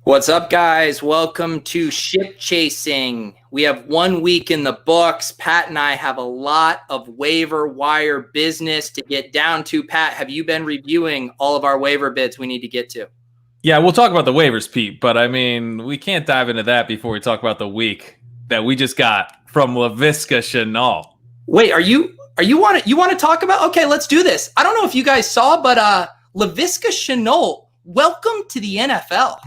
What's up, guys? Welcome to Ship Chasing. We have 1 week in the books. Pat and I have a lot of waiver wire business to get down to. Pat, have you been reviewing all of our waiver bids we need to get to? Yeah, we'll talk about the waivers, Pete, but I mean, we can't dive into that before we talk about the week that we just got from Laviska Shenault. Wait, you want to talk about? Okay, let's do this. I don't know if you guys saw, but Laviska Shenault, welcome to the NFL.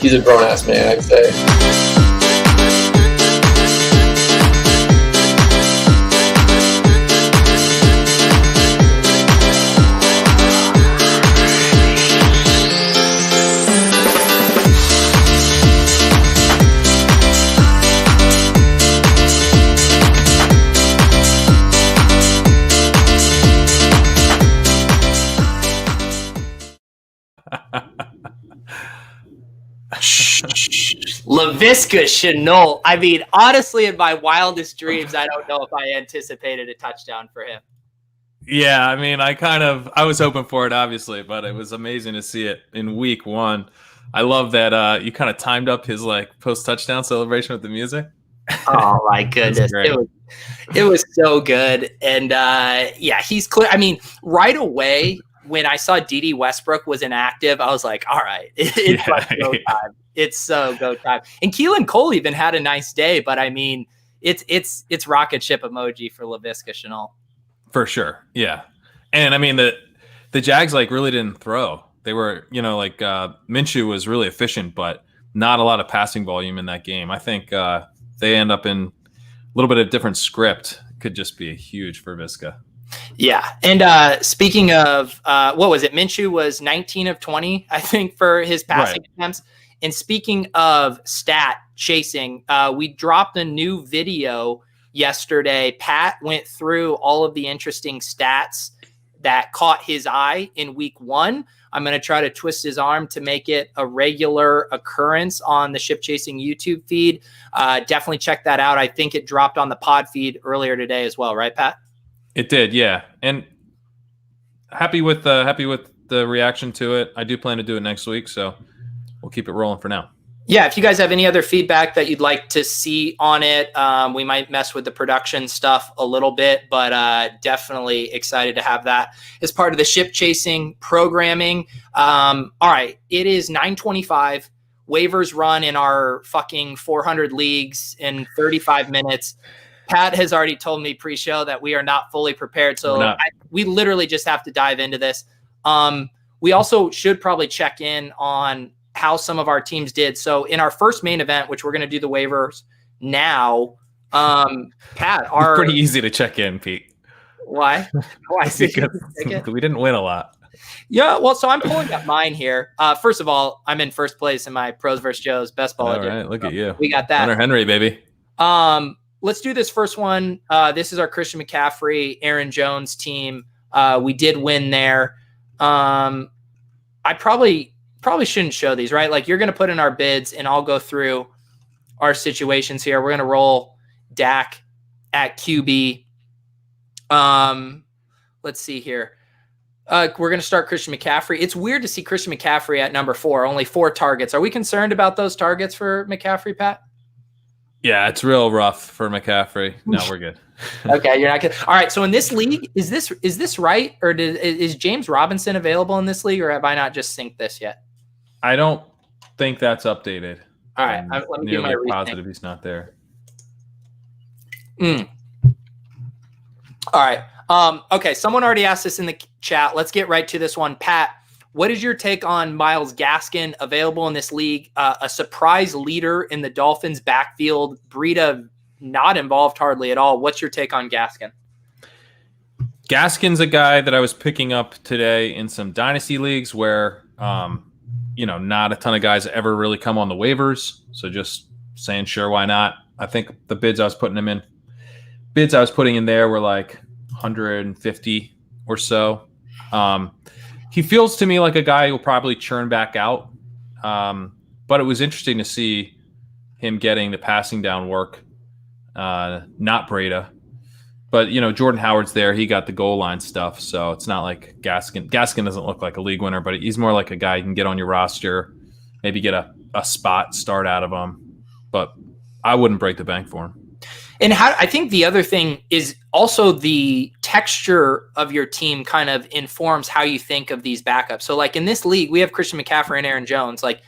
He's a grown-ass man, I'd say. Laviska Shenault. I mean, honestly, in my wildest dreams, I don't know if I anticipated a touchdown for him. Yeah, I mean, I was hoping for it, obviously, but it was amazing to see it in week one. I love that you kind of timed up his post-touchdown celebration with the music. Oh my goodness. It was so good. And yeah, he's clear. I mean, right away, when I saw D.D. Westbrook was inactive, I was like, all right, it's go time. It's so go time. And Keelan Cole even had a nice day, but I mean, it's rocket ship emoji for Laviska Shenault. For sure. Yeah. And I mean, the Jags really didn't throw. They were, Minshew was really efficient, but not a lot of passing volume in that game. I think they end up in a little bit of different script. Could just be huge for Visca. Yeah. And speaking of, what was it? Minshew was 19 of 20, I think, for his passing attempts. And speaking of stat chasing, we dropped a new video yesterday. Pat went through all of the interesting stats that caught his eye in week one. I'm going to try to twist his arm to make it a regular occurrence on the Ship Chasing YouTube feed. Definitely check that out. I think it dropped on the pod feed earlier today as well. Right, Pat? It did. Yeah. And happy with the reaction to it. I do plan to do it next week. So we'll keep it rolling for now. Yeah, if you guys have any other feedback that you'd like to see on it, we might mess with the production stuff a little bit, but definitely excited to have that as part of the Ship Chasing programming. All right, it is 9:25. Waivers run in our fucking 400 leagues in 35 minutes. Pat has already told me pre-show that we are not fully prepared, so we literally just have to dive into this. We also should probably check in on how some of our teams did. So in our first main event, which we're going to do the waivers now, Pat, it's pretty easy to check in, Pete. Why? Because we didn't win a lot. Yeah, well, so I'm pulling up mine here. First of all, I'm in first place in my Pros vs. Joe's Best Ball. All right, look at you. We got that. Hunter Henry, baby. Let's do this first one. This is our Christian McCaffrey, Aaron Jones team. We did win there. I probably shouldn't show these, right? You're going to put in our bids and I'll go through our situations here. We're going to roll Dak at QB. Let's see here. We're going to start Christian McCaffrey. It's weird to see Christian McCaffrey at number 4, only 4 targets. Are we concerned about those targets for McCaffrey, Pat? Yeah, it's real rough for McCaffrey. No, we're good. Okay, you're not good. All right, so in this league, is this right? Or is James Robinson available in this league, or have I not just synced this yet? I don't think that's updated. All right, let me get my positive he's not there. All right. Okay, someone already asked this in the chat. Let's get right to this one. Pat, what is your take on Myles Gaskin, available in this league? A surprise leader in the Dolphins' backfield. Breida not involved hardly at all. What's your take on Gaskin? Gaskin's a guy that I was picking up today in some dynasty leagues where not a ton of guys ever really come on the waivers. So just saying, sure, why not? I think the bids I was putting in there were 150 or so. He feels to me like a guy who will probably churn back out. But it was interesting to see him getting the passing down work, not Breda. But, Jordan Howard's there. He got the goal line stuff, so it's not like Gaskin. Gaskin doesn't look like a league winner, but he's more like a guy you can get on your roster, maybe get a spot start out of him. But I wouldn't break the bank for him. And I think the other thing is also the texture of your team kind of informs how you think of these backups. So, like in this league, we have Christian McCaffrey and Aaron Jones. Like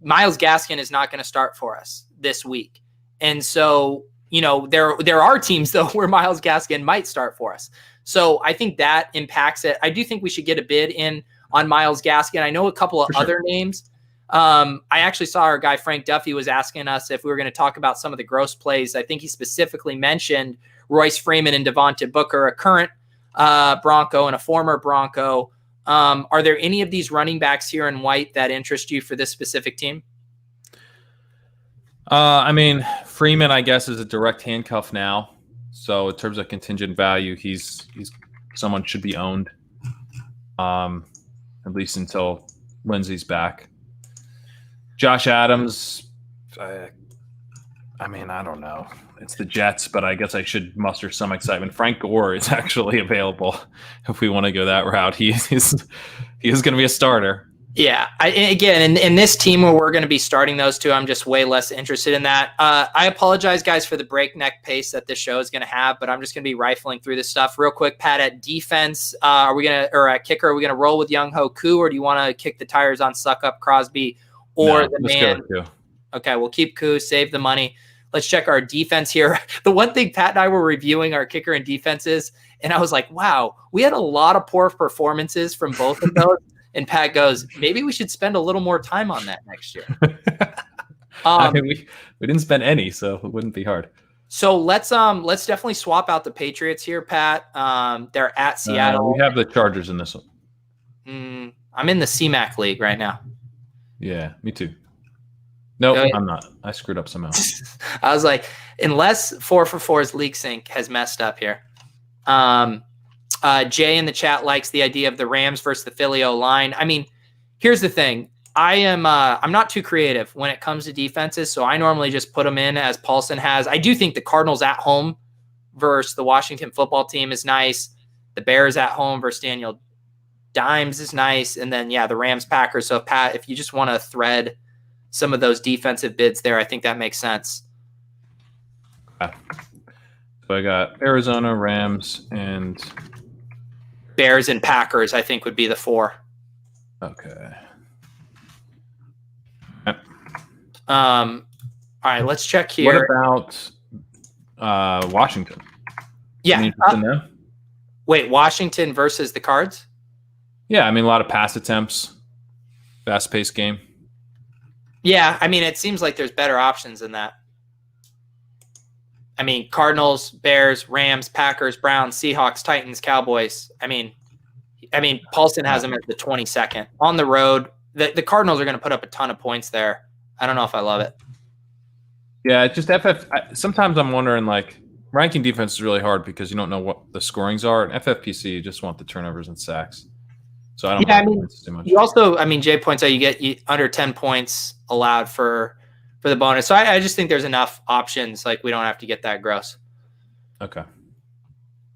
Myles Gaskin is not going to start for us this week. And so, there are teams, though, where Myles Gaskin might start for us. So I think that impacts it. I do think we should get a bid in on Myles Gaskin. I know a couple of other names. I actually saw our guy Frank Duffy was asking us if we were going to talk about some of the gross plays. I think he specifically mentioned Royce Freeman and Devonte Booker, a current Bronco and a former Bronco. Are there any of these running backs here in white that interest you for this specific team? Freeman, I guess, is a direct handcuff now. So in terms of contingent value, he's someone should be owned, at least until Lindsey's back. Josh Adams, I don't know. It's the Jets, but I guess I should muster some excitement. Frank Gore is actually available if we want to go that route. He is going to be a starter. Yeah. In this team where we're going to be starting those two, I'm just way less interested in that. I apologize, guys, for the breakneck pace that this show is going to have, but I'm just going to be rifling through this stuff real quick. Pat, at defense, at kicker, are we going to roll with Younghoe Koo, or do you want to kick the tires on Suck Up Crosby or the man? Okay, we'll keep Koo, save the money. Let's check our defense here. The one thing Pat and I were reviewing our kicker and defenses, and I was like, wow, we had a lot of poor performances from both of those. And Pat goes, maybe we should spend a little more time on that next year. We didn't spend any, so it wouldn't be hard. So let's definitely swap out the Patriots here, Pat. They're at Seattle. We have the Chargers in this one. I'm in the CMAC league right now. Yeah, me too. No, I'm not. I screwed up somehow. I was like, unless 4for4's league sync has messed up here. Jay in the chat likes the idea of the Rams versus the Philly O-line. Here's the thing. I'm not too creative when it comes to defenses, so I normally just put them in as Paulson has. I do think the Cardinals at home versus the Washington football team is nice. The Bears at home versus Daniel Dimes is nice. And then, the Rams Packers. So, Pat, if you just want to thread some of those defensive bids there, I think that makes sense. So I got Arizona, Rams, and Bears and Packers, I think, would be the four. Okay. All right, let's check here. What about Washington? Yeah. Wait, Washington versus the Cards? Yeah, a lot of pass attempts, fast-paced game. Yeah, it seems like there's better options than that. Cardinals, Bears, Rams, Packers, Browns, Seahawks, Titans, Cowboys. Paulson has them at the 22nd. On the road, the Cardinals are going to put up a ton of points there. I don't know if I love it. Yeah, just sometimes I'm wondering, ranking defense is really hard because you don't know what the scorings are. And FFPC, you just want the turnovers and sacks. So I don't points too much. You also, Jay points out you get under 10 points allowed for the bonus. So I just think there's enough options. We don't have to get that gross. Okay.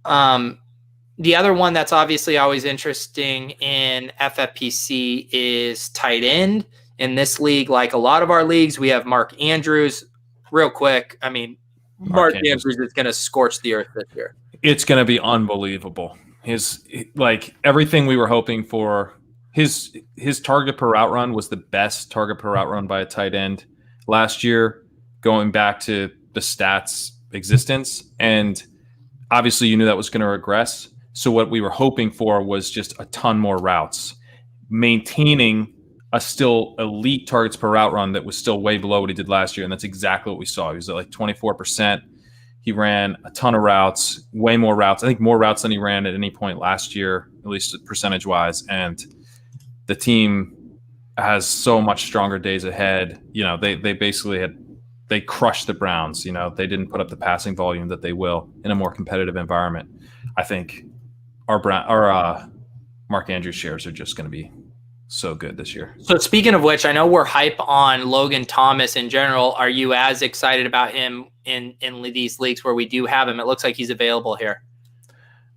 The other one that's obviously always interesting in FFPC is tight end. In this league, like a lot of our leagues, we have Mark Andrews. Real quick, Mark Andrews is going to scorch the earth this year. It's going to be unbelievable. Everything we were hoping for. His target per route run was the best target per route run by a tight end last year, going back to the stats existence. And obviously you knew that was going to regress. So what we were hoping for was just a ton more routes, maintaining a still elite targets per route run that was still way below what he did last year. And that's exactly what we saw. He was at 24%. He ran a ton of routes, way more routes. I think more routes than he ran at any point last year, at least percentage wise. And the team has so much stronger days ahead. They basically they crushed the Browns. They didn't put up the passing volume that they will in a more competitive environment. I think our Mark Andrews shares are just going to be so good this year. So speaking of which, I know we're hype on Logan Thomas in general. Are you as excited about him in these leagues where we do have him? It looks like he's available here.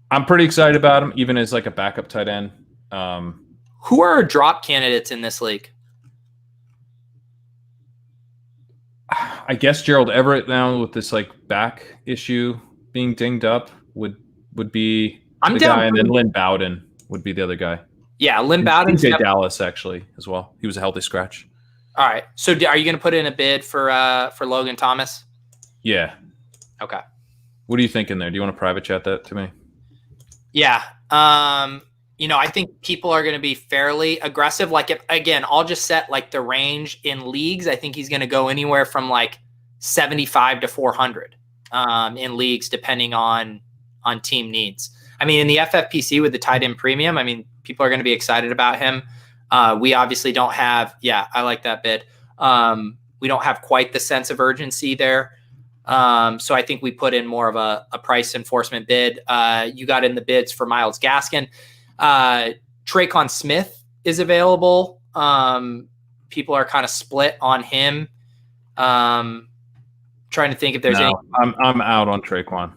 I'm pretty excited about him, even as like a backup tight end. Who are drop candidates in this league? I guess Gerald Everett now with this like back issue being dinged up would be the guy, and then Lynn Bowden would be the other guy. Yeah, Lynn Bowden. DJ Dallas actually as well. He was a healthy scratch. All right. So are you going to put in a bid for Logan Thomas? Yeah. Okay. What are you thinking there? Do you want to private chat that to me? Yeah. I think people are going to be fairly aggressive. Like I'll just set like the range in leagues. I think he's going to go anywhere from like 75 to 400 in leagues, depending on team needs. I mean, in the FFPC with the tight end premium, I mean, people are going to be excited about him. We obviously don't have, I like that bid. We don't have quite the sense of urgency there. So I think we put in more of a price enforcement bid. You got in the bids for Myles Gaskin. Traquan Smith is available. People are kind of split on him. Trying to think if there's any. I'm out on Traquan.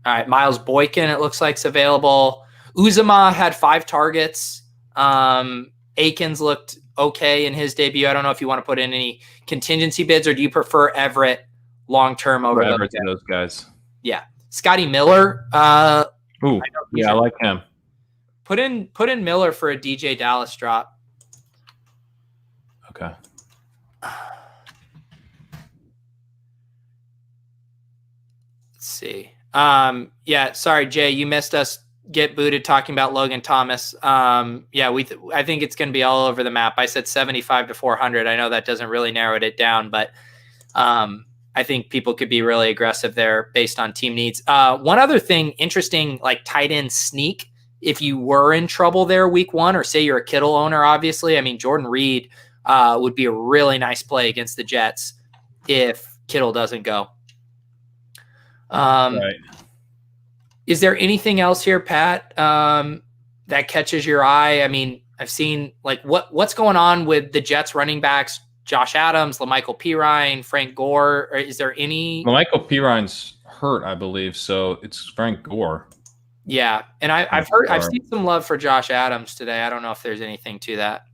All right, Miles Boykin, it looks like, is available. Uzomah had 5 targets. Akins looked okay in his debut. I don't know if you want to put in any contingency bids, or do you prefer Everett long-term over those guys? Yeah. Scotty Miller. I like him. Put in Miller for a DJ Dallas drop. Okay. Let's see. Sorry, Jay, you missed us get booted talking about Logan Thomas. I think it's going to be all over the map. I said 75 to 400. I know that doesn't really narrow it down, but I think people could be really aggressive there based on team needs. One other thing, interesting, like tight end sneak. If you were in trouble there week 1, or say you're a Kittle owner, obviously, I mean, Jordan Reed would be a really nice play against the Jets if Kittle doesn't go. Right. Is there anything else here, Pat, that catches your eye? I mean, I've seen like what's going on with the Jets running backs, Josh Adams, La'Mical Pirine, Frank Gore. Or is there any? La'Mical Pirine's hurt, I believe, so it's Frank Gore. Yeah, and I've seen some love for Josh Adams today. I don't know if there's anything to that.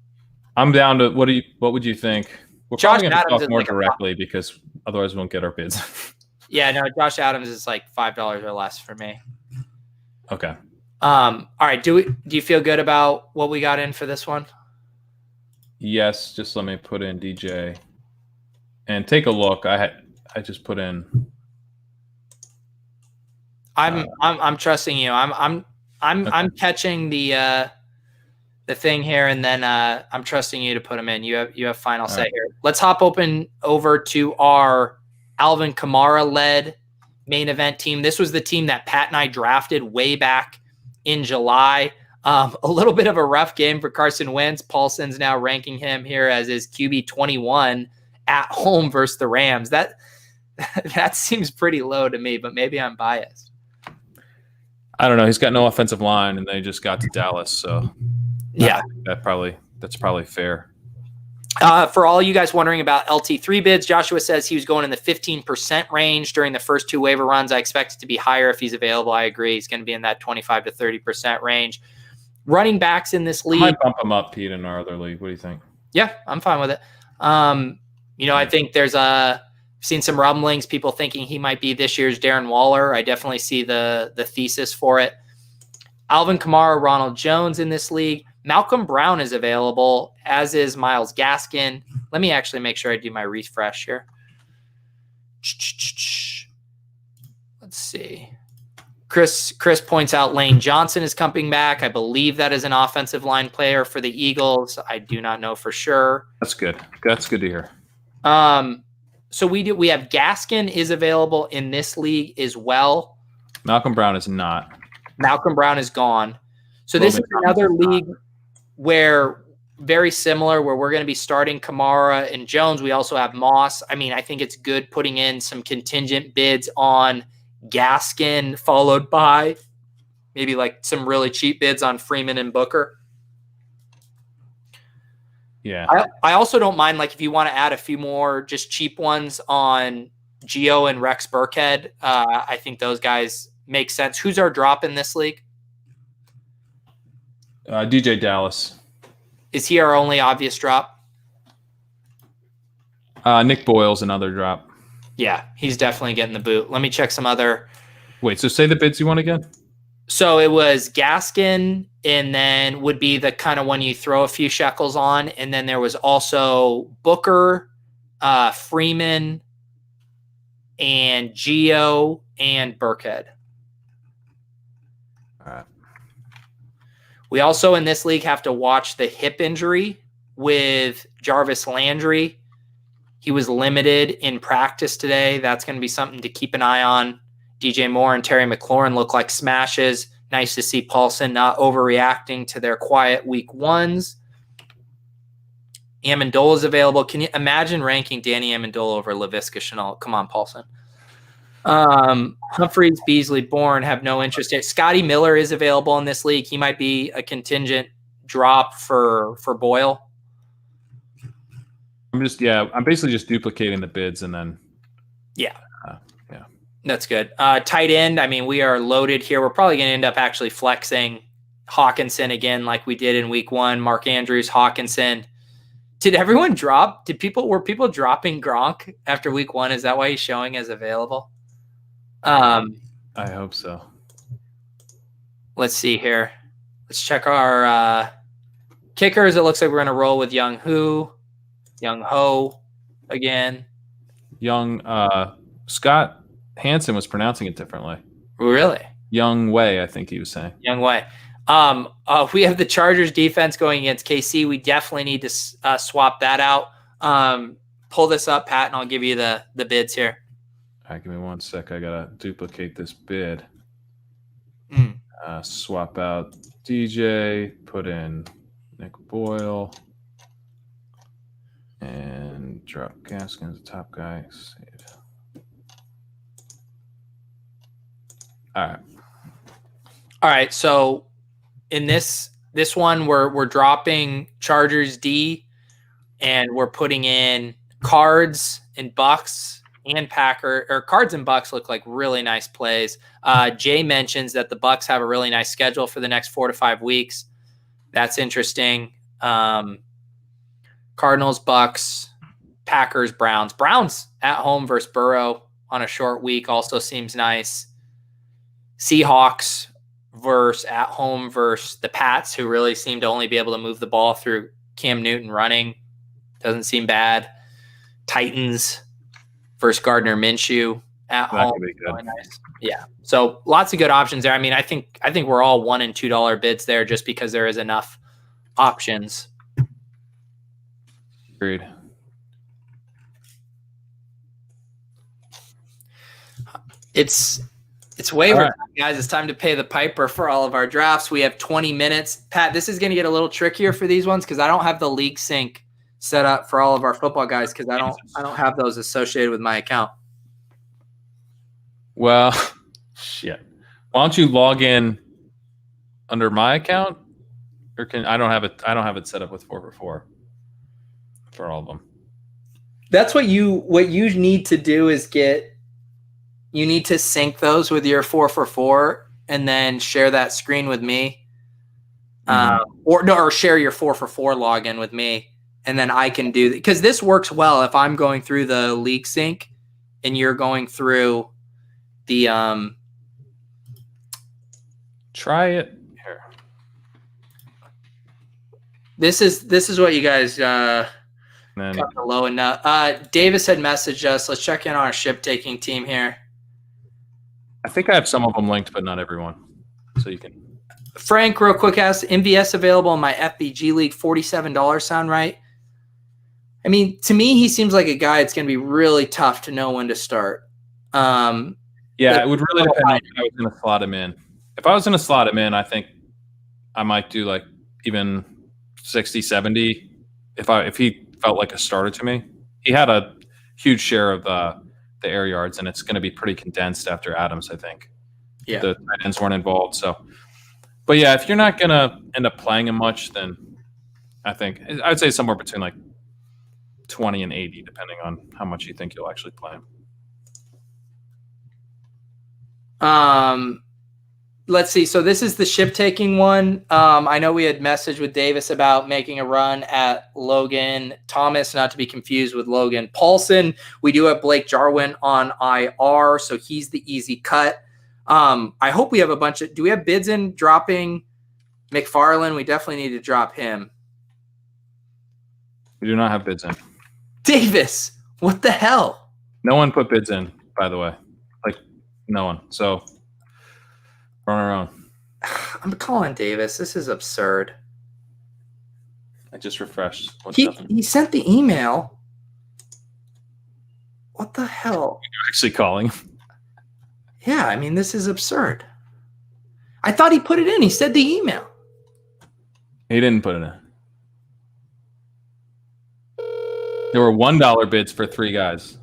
I'm down to what would you think? We're Josh probably going to talk more like directly because otherwise we won't get our bids. Yeah, no, Josh Adams is like $5 or less for me. Okay. All right. Do you feel good about what we got in for this one? Yes. Just let me put in DJ and take a look. I just put in. I'm trusting you. I'm catching the thing here, and then I'm trusting you to put them in. You have final say here. Let's hop over to our Alvin Kamara led main event team. This was the team that Pat and I drafted way back in July. A little bit of a rough game for Carson Wentz. Paulson's now ranking him here as his QB 21 at home versus the Rams. That seems pretty low to me, but maybe I'm biased. I don't know. He's got no offensive line, and they just got to Dallas, so yeah, that's probably fair. For all you guys wondering about LT3 bids, Joshua says he was going in the 15% range during the first 2 waiver runs. I expect it to be higher if he's available. I agree. He's going to be in that 25 to 30% range. Running backs in this league. I might bump him up, Pete, in our other league. What do you think? Yeah, I'm fine with it. I think there's seen some rumblings, people thinking he might be this year's Darren Waller. I definitely see the thesis for it. Alvin Kamara, Ronald Jones in this league. Malcolm Brown is available, as is Myles Gaskin. Let me actually make sure I do my refresh here. Let's see. Chris points out Lane Johnson is coming back. I believe that is an offensive line player for the Eagles. I do not know for sure. That's good. That's good to hear. So we have Gaskin is available in this league as well. Malcolm Brown is not. Malcolm Brown is gone. So this is another league where very similar, where we're going to be starting Kamara and Jones. We also have Moss. I mean, I think it's good putting in some contingent bids on Gaskin, followed by maybe like some really cheap bids on Freeman and Booker. Yeah. I also don't mind, like, if you want to add a few more just cheap ones on Geo and Rex Burkhead. I think those guys make sense. Who's our drop in this league? DJ Dallas. Is he our only obvious drop? Nick Boyle's another drop. Yeah, he's definitely getting the boot. Let me check some other. Wait, so say the bids you want again? So it was Gaskin, and then would be the kind of one you throw a few shekels on. And then there was also Booker, Freeman, and Geo, and Burkhead. All right. We also in this league have to watch the hip injury with Jarvis Landry. He was limited in practice today. That's going to be something to keep an eye on. DJ Moore and Terry McLaurin look like smashes. Nice to see Paulson not overreacting to their quiet week ones. Amendola is available. Can you imagine ranking Danny Amendola over Laviska Shenault? Come on, Paulson. Humphreys, Beasley, Bourne have no interest in. Scotty Miller is available in this league. He might be a contingent drop for Boyle. I'm basically just duplicating the bids and then. Yeah. That's good. Tight end. I mean, we are loaded here. We're probably going to end up actually flexing Hawkinson again, like we did in week 1. Mark Andrews, Hawkinson. Did everyone drop? Were people dropping Gronk after week 1? Is that why he's showing as available? I hope so. Let's see here. Let's check our kickers. It looks like we're going to roll with Young Ho again. Scott Hansen was pronouncing it differently. Really? Young Wei, I think he was saying. Young Wei. We have the Chargers defense going against KC. We definitely need to swap that out. Pull this up, Pat, and I'll give you the bids here. All right, give me 1 sec. I got to duplicate this bid. Swap out DJ, put in Nick Boyle, and drop Gaskin as the top guy. Save. All right. So in this one, we're dropping Chargers D, and we're putting in Cards and Bucks and Cards and Bucks look like really nice plays. Jay mentions that the Bucks have a really nice schedule for the next 4 to 5 weeks. That's interesting. Cardinals, Bucks, Packers, Browns. Browns at home versus Burrow on a short week also seems nice. Seahawks at home versus the Pats, who really seem to only be able to move the ball through Cam Newton running. Doesn't seem bad. Titans versus Gardner Minshew at home. Really nice. Yeah. So lots of good options there. I mean, I think we're all $1 and $2 bids there just because there is enough options. Agreed. It's waiver time, guys. It's time to pay the piper for all of our drafts. We have 20 minutes. Pat, this is going to get a little trickier for these ones because I don't have the league sync set up for all of our football guys because I don't have those associated with my account. Well, shit. Why don't you log in under my account, or I don't have it set up with 4x4 for all of them. That's what you need to do is you need to sync those with your 4x4 and then share that screen with me, or share your 4x4 login with me, and then I can do because this works well if I'm going through the league sync and you're going through the Try it here. This is what you guys got the low enough. Davis had messaged us. Let's check in on our ship taking team here. I think I have some of them linked, but not everyone. So you can. Frank, real quick, asks, MVS available in my FBG league, $47 sound right? I mean, to me, he seems like a guy it's going to be really tough to know when to start. Yeah, it would really depend on if I was going to slot him in. If I was going to slot him in, I think I might do like even 60, 70 if he felt like a starter to me. He had a huge share of the air yards, and it's going to be pretty condensed after Adams, I think. Yeah. The tight ends weren't involved. So, but yeah, if you're not going to end up playing him much, then I think I'd say somewhere between like 20 and 80, depending on how much you think you'll actually play him. Let's see. So this is the ship taking one. I know we had messaged with Davis about making a run at Logan Thomas, not to be confused with Logan Paulson. We do have Blake Jarwin on IR, so he's the easy cut. I hope we have a bunch of. Do we have bids in dropping McFarland? We definitely need to drop him. We do not have bids in. Davis, what the hell? No one put bids in, by the way. Like, no one. So, we're on our own. I'm calling Davis. This is absurd. I just refreshed. He sent the email. What the hell? You're actually calling. Yeah, I mean, this is absurd. I thought he put it in. He said the email. He didn't put it in. There were $1 bids for 3 guys.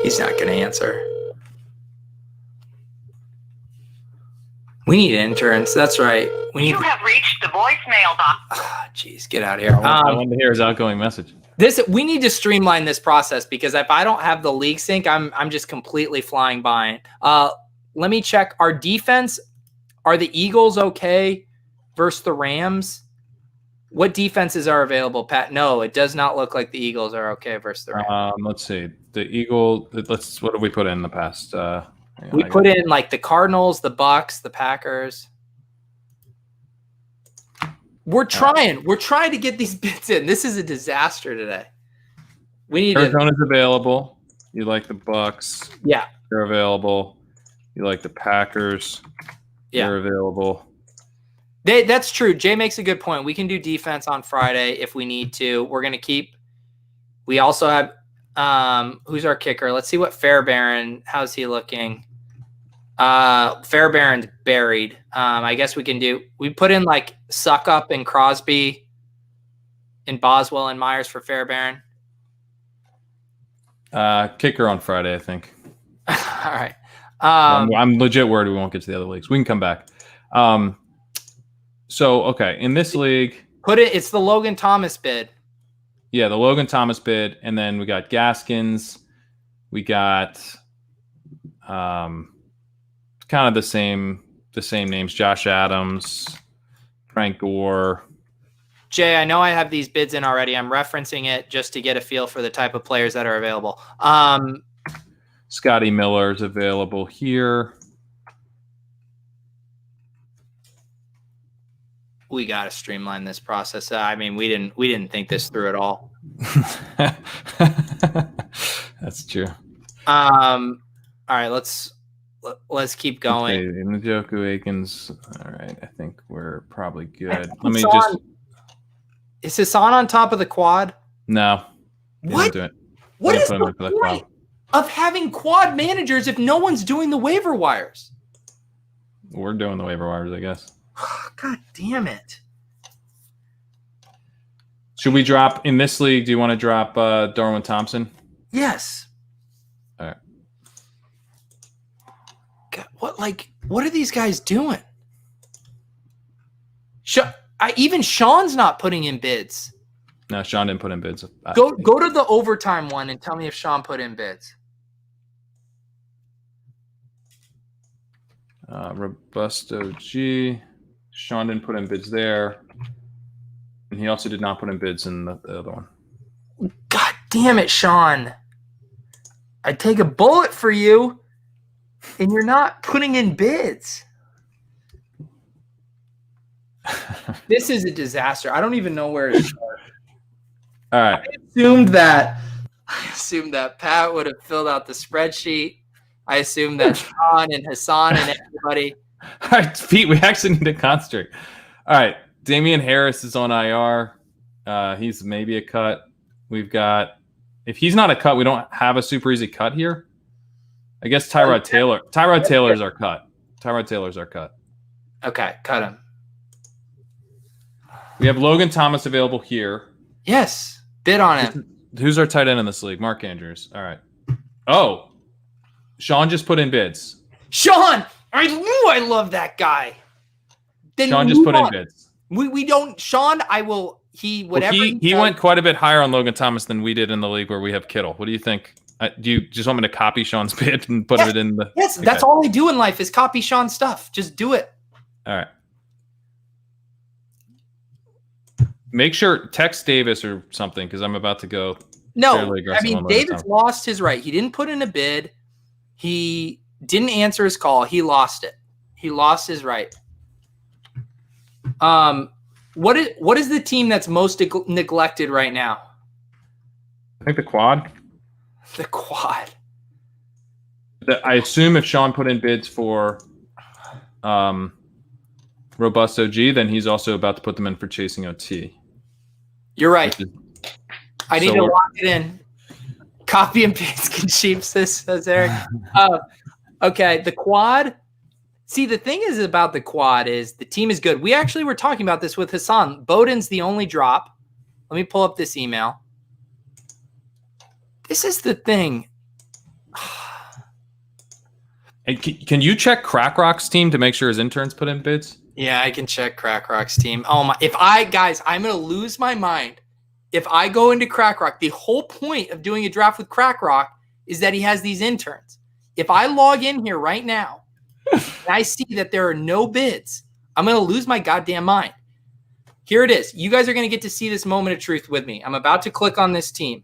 He's not going to answer. We need interns. That's right. You have reached the voicemail box. Jeez, get out of here. I wanted to hear his outgoing message. We need to streamline this process because if I don't have the league sync, I'm just completely flying by it. Let me check our defense. Are the Eagles okay versus the Rams? What defenses are available, Pat? No, it does not look like the Eagles are okay versus the Rams. Let's see. The Eagle. What did we put in the past? We put in like the Cardinals, the Bucks, the Packers. We're trying. We're trying to get these bits in. This is a disaster today. We need Arizona's available. You like the Bucks? Yeah, they're available. You like the Packers? Yeah, they're available. That's true. Jay makes a good point. We can do defense on Friday if we need to. We're going to keep. We also have who's our kicker? Let's see what Fairbairn. How's he looking? Fairbairn's buried. I guess we can do. We put in like Suckup and Crosby, and Boswell and Myers for Fairbairn. Kicker on Friday, I think. All right. I'm legit worried we won't get to the other leagues. We can come back. So, okay, in this league... It's the Logan Thomas bid. Yeah, the Logan Thomas bid, and then we got Gaskins. We got kind of the same names, Josh Adams, Frank Gore. Jay, I know I have these bids in already. I'm referencing it just to get a feel for the type of players that are available. Scotty Miller is available here. We got to streamline this process. I mean, we didn't think this through at all. That's true. All right, let's keep going. Okay, Njoku Akins. All right, I think we're probably good. Is Hassan on top of the quad? No. What? Do it. What is the point of having quad managers if no one's doing the waiver wires? We're doing the waiver wires, I guess. God damn it. Should we drop in this league? Do you want to drop Darwin Thompson? Yes. All right. God, what are these guys doing? Even Sean's not putting in bids. No, Sean didn't put in bids. Go to the overtime one and tell me if Sean put in bids. Robusto G. Sean didn't put in bids there. And he also did not put in bids in the other one. God damn it, Sean. I'd take a bullet for you, and you're not putting in bids. This is a disaster. I don't even know where to start. All right. I assumed that Pat would have filled out the spreadsheet. I assumed that Sean and Hassan and everybody. All right, Pete, we actually need to concentrate. All right, Damian Harris is on IR. He's maybe a cut. We've got, if he's not a cut, we don't have a super easy cut here. I guess Tyrod Taylor. Tyrod Taylor's our cut. Tyrod Taylor's our cut. Okay, cut him. We have Logan Thomas available here. Yes, bid on him. Who's our tight end in this league? Mark Andrews. All right. Oh, Sean just put in bids. Sean, I knew I love that guy. Then Sean just put in bids. We don't. Sean, I will. He went quite a bit higher on Logan Thomas than we did in the league where we have Kittle. What do you think? Do you just want me to copy Sean's bid and put it in the? Yes, okay. That's all I do in life is copy Sean's stuff. Just do it. All right. Make sure text Davis or something because I'm about to go. No, I mean Davis lost his right. He didn't put in a bid. He didn't answer his call. He lost it. He lost his right. What is the team that's most neglected right now? I think the quad. The quad. I assume if Sean put in bids for Robust OG, then he's also about to put them in for Chasing OT. You're right. I need to lock it in. Copy and paste can sheep, says Eric. Okay, the quad. See, the thing is about the quad is the team is good. We actually were talking about this with Hassan. Bowden's the only drop. Let me pull up this email. This is the thing. And can you check Crack Rock's team to make sure his interns put in bids? Yeah, I can check Crack Rock's team. Oh my! Guys, I'm gonna lose my mind. If I go into Crack Rock, the whole point of doing a draft with Crack Rock is that he has these interns. If I log in here right now and I see that there are no bids, I'm gonna lose my goddamn mind. Here it is. You guys are gonna get to see this moment of truth with me. I'm about to click on this team.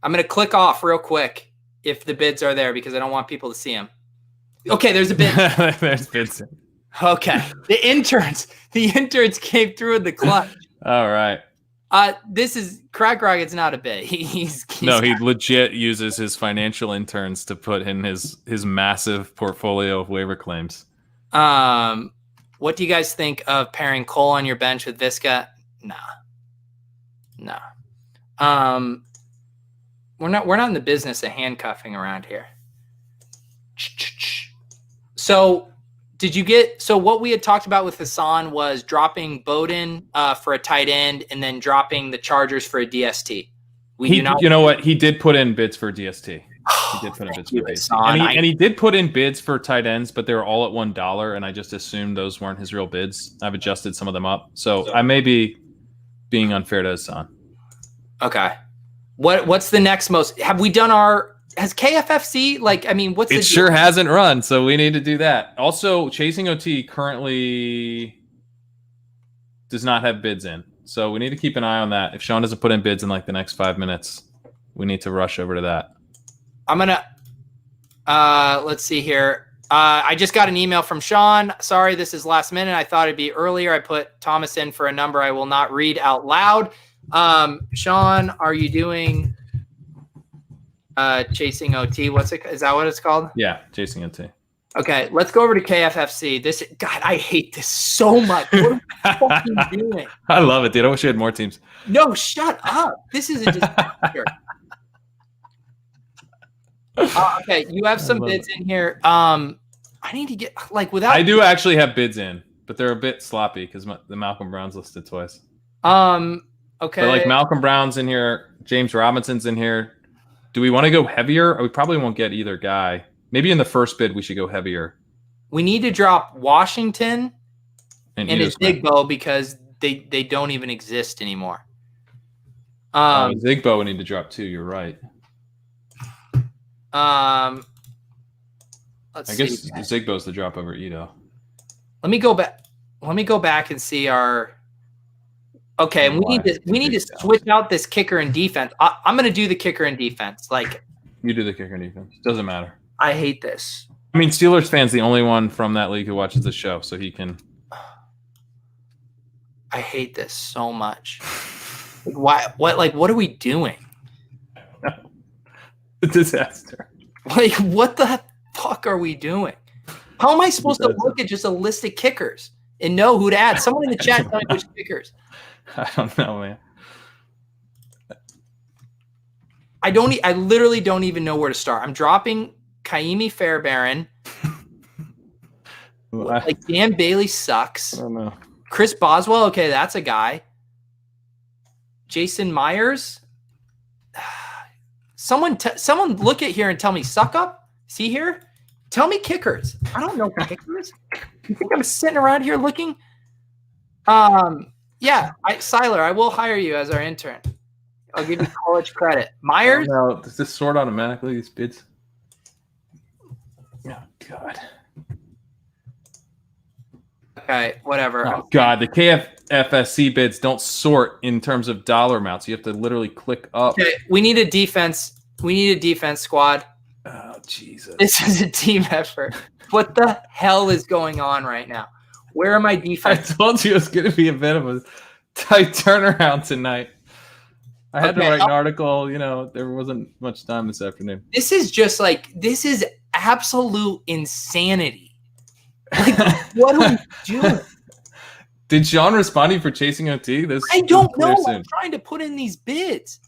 I'm gonna click off real quick if the bids are there because I don't want people to see them. Okay, there's a bid. There's bids. Okay. The interns came through in the clutch. All right. This is Crack Rock. It's not a bid. He legit uses his financial interns to put in his massive portfolio of waiver claims. What do you guys think of pairing Cole on your bench with Viska? No. We're not in the business of handcuffing around here. So what we had talked about with Hassan was dropping Bowden for a tight end and then dropping the Chargers for a DST. You know what? He did put in bids for DST. He did put in bids for DST. And he did put in bids for tight ends, but they were all at $1, and I just assumed those weren't his real bids. I've adjusted some of them up. So I may be being unfair to Hassan. Okay. What's the next most? Have we done has KFFC, what's it sure hasn't run, so we need to do that. Also, Chasing OT currently does not have bids in, so we need to keep an eye on that. If Sean doesn't put in bids in the next 5 minutes, we need to rush over to that. I'm gonna let's see here. I just got an email from Sean. Sorry, this is last minute. I thought it'd be earlier. I put Thomas in for a number I will not read out loud. Sean, are you doing Chasing OT? Is that what it's called? Yeah, Chasing OT. Okay, let's go over to KFFC. God, I hate this so much. What are we fucking doing? I love it, dude. I wish we had more teams. No, shut up. This is a disaster. Okay, you have some bids in here. I need to get without. I do actually have bids in, but they're a bit sloppy because the Malcolm Brown's listed twice. Okay. But Malcolm Brown's in here, James Robinson's in here. Do we want to go heavier? We probably won't get either guy. Maybe in the first bid we should go heavier. We need to drop Washington and Zigbo because they don't even exist anymore. Zigbo we need to drop too. You're right. I guess Zigbo's the drop over Ito. Let me go back and see our. Okay, and we need to switch out this kicker and defense. I'm going to do the kicker and defense. You do the kicker and defense. Doesn't matter. I hate this. I mean, Steelers fan's the only one from that league who watches the show, so he can. I hate this so much. Why? What are we doing? A disaster. What the fuck are we doing? How am I supposed to look at just a list of kickers and know who to add? Someone in the chat tell me which kickers. I don't know, man. I literally don't even know where to start. I'm dropping Kaimi Fairbairn. Dan Bailey sucks. I don't know. Chris Boswell, okay, that's a guy. Jason Myers. Someone look at here and tell me, suck up. See here? Tell me kickers. I don't know kickers. You think I'm sitting around here looking? Yeah, Siler, I will hire you as our intern. I'll give you college credit. Myers? No, does this sort automatically, these bids? Oh, God. Okay, whatever. Oh, God, the KFSC bids don't sort in terms of dollar amounts. You have to literally click up. Okay, we need a defense. We need a defense squad. Oh, Jesus. This is a team effort. What the hell is going on right now? Where are my I defense? told you it was going to be a bit of a tight turnaround tonight. I had to write an article. There wasn't much time this afternoon. This is absolute insanity. Like, what are we doing? Did Sean respond to you for chasing OT? I don't know. I'm trying to put in these bids.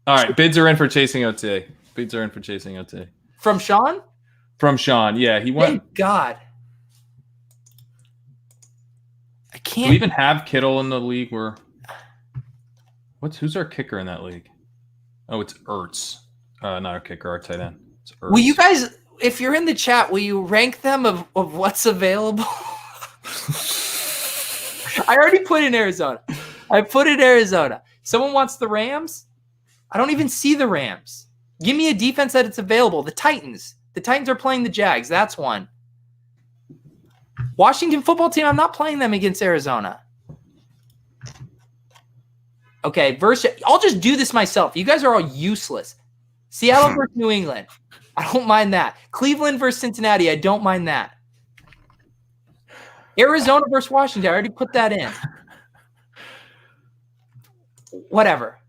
All right, bids are in for chasing OT. Bids are in for chasing OT. From Sean? From Sean, yeah. He went. Thank God. I can't. Do we even have Kittle in the league? Who's our kicker in that league? Oh, it's Ertz. Not our kicker, our tight end. It's Ertz. Will you guys, if you're in the chat, will you rank them of what's available? I already put in Arizona. Someone wants the Rams? I don't even see the Rams. Give me a defense that it's available. The Titans. The Titans are playing the Jags. That's one. Washington football team, I'm not playing them against Arizona. Okay, I'll just do this myself. You guys are all useless. Seattle versus New England. I don't mind that. Cleveland versus Cincinnati. I don't mind that. Arizona versus Washington. I already put that in. Whatever.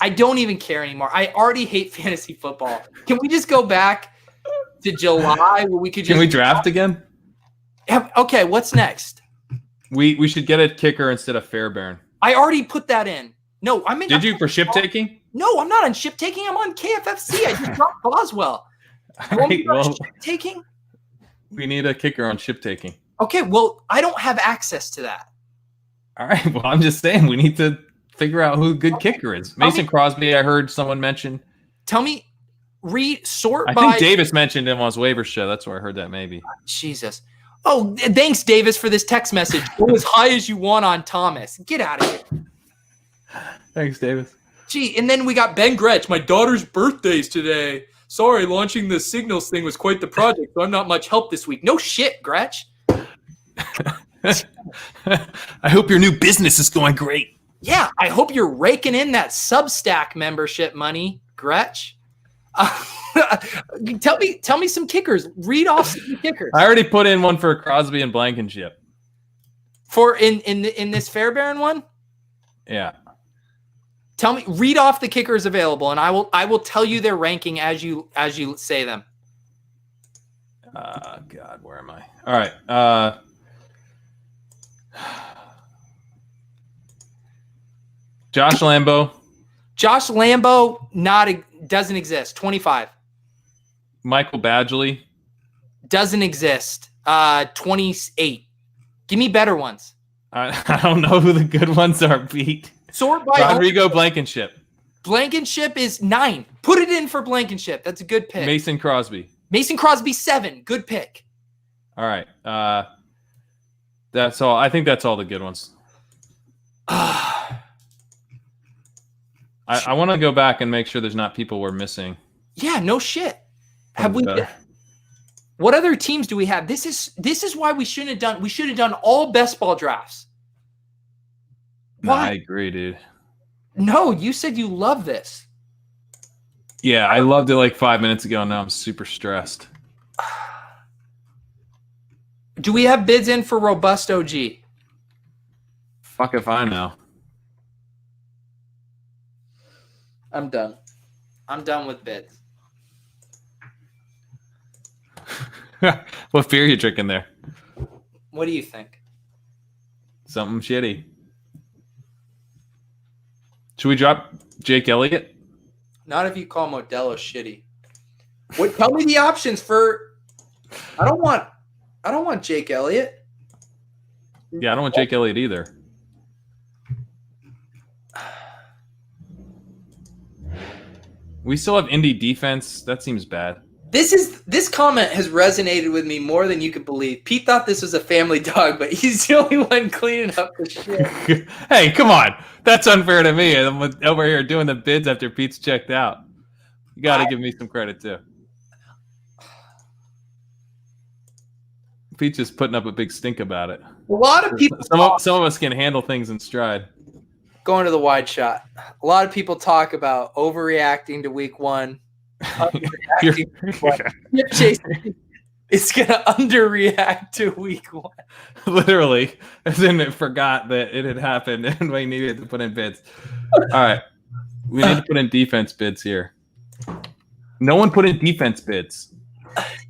I don't even care anymore. I already hate fantasy football. Can we just go back to July where we could just... Can we draft again? Okay, what's next? We should get a kicker instead of Fairbairn. I already put that in. No, I mean... Did you for ship taking? No, I'm not on ship taking. I'm on KFFC. I just dropped Boswell. You want me to go ship taking? We need a kicker on ship taking. Okay, well, I don't have access to that. All right, well, I'm just saying we need to figure out who a good kicker is. Mason Crosby, I heard someone mention. Tell me, sort by... I think Davis mentioned him on his waiver show. That's where I heard that maybe. Jesus. Oh, thanks, Davis, for this text message. Go as high as you want on Thomas. Get out of here. Thanks, Davis. Gee, and then we got Ben Gretsch. My daughter's birthday's today. Sorry, launching the signals thing was quite the project, so I'm not much help this week. No shit, Gretsch. I hope your new business is going great. Yeah, I hope you're raking in that Substack membership money, Gretsch. Tell me some kickers. Read off some kickers. I already put in one for Crosby and Blankenship. For in this Fairbairn one? Yeah. Tell me, read off the kickers available, and I will tell you their ranking as you say them. God, where am I? All right. Josh Lambo. Josh Lambo doesn't exist. 25. Michael Badgley doesn't exist. 28. Give me better ones. I don't know who the good ones are. Pete. Sort by Rodrigo Blankenship. Blankenship is 9. Put it in for Blankenship. That's a good pick. Mason Crosby 7. Good pick. All right. That's all. I think that's all the good ones. I want to go back and make sure there's not people we're missing. Yeah, no shit. What other teams do we have? This is why we should have done all best ball drafts. No, I agree, dude. No, you said you love this. Yeah, I loved it like 5 minutes ago. Now I'm super stressed. Do we have bids in for Robust OG? Fuck if I know. I'm done. I'm done with bids. What beer are you drinking there? What do you think? Something shitty. Should we drop Jake Elliott? Not if you call Modelo shitty. What? Tell me the options for. I don't want Jake Elliott. Yeah, I don't want Jake Elliott either. We still have Indy defense. That seems bad. This comment has resonated with me more than you could believe. Pete thought this was a family dog, but he's the only one cleaning up the shit. Hey, come on. That's unfair to me. I'm over here doing the bids after Pete's checked out. You got to give me some credit, too. Pete's just putting up a big stink about it. A lot of people... Some of us can handle things in stride. Going to the wide shot. A lot of people talk about overreacting to week one. Chasing is going to underreact to week one. Literally. As in it forgot that it had happened and we needed to put in bids. All right. We need to put in defense bids here. No one put in defense bids.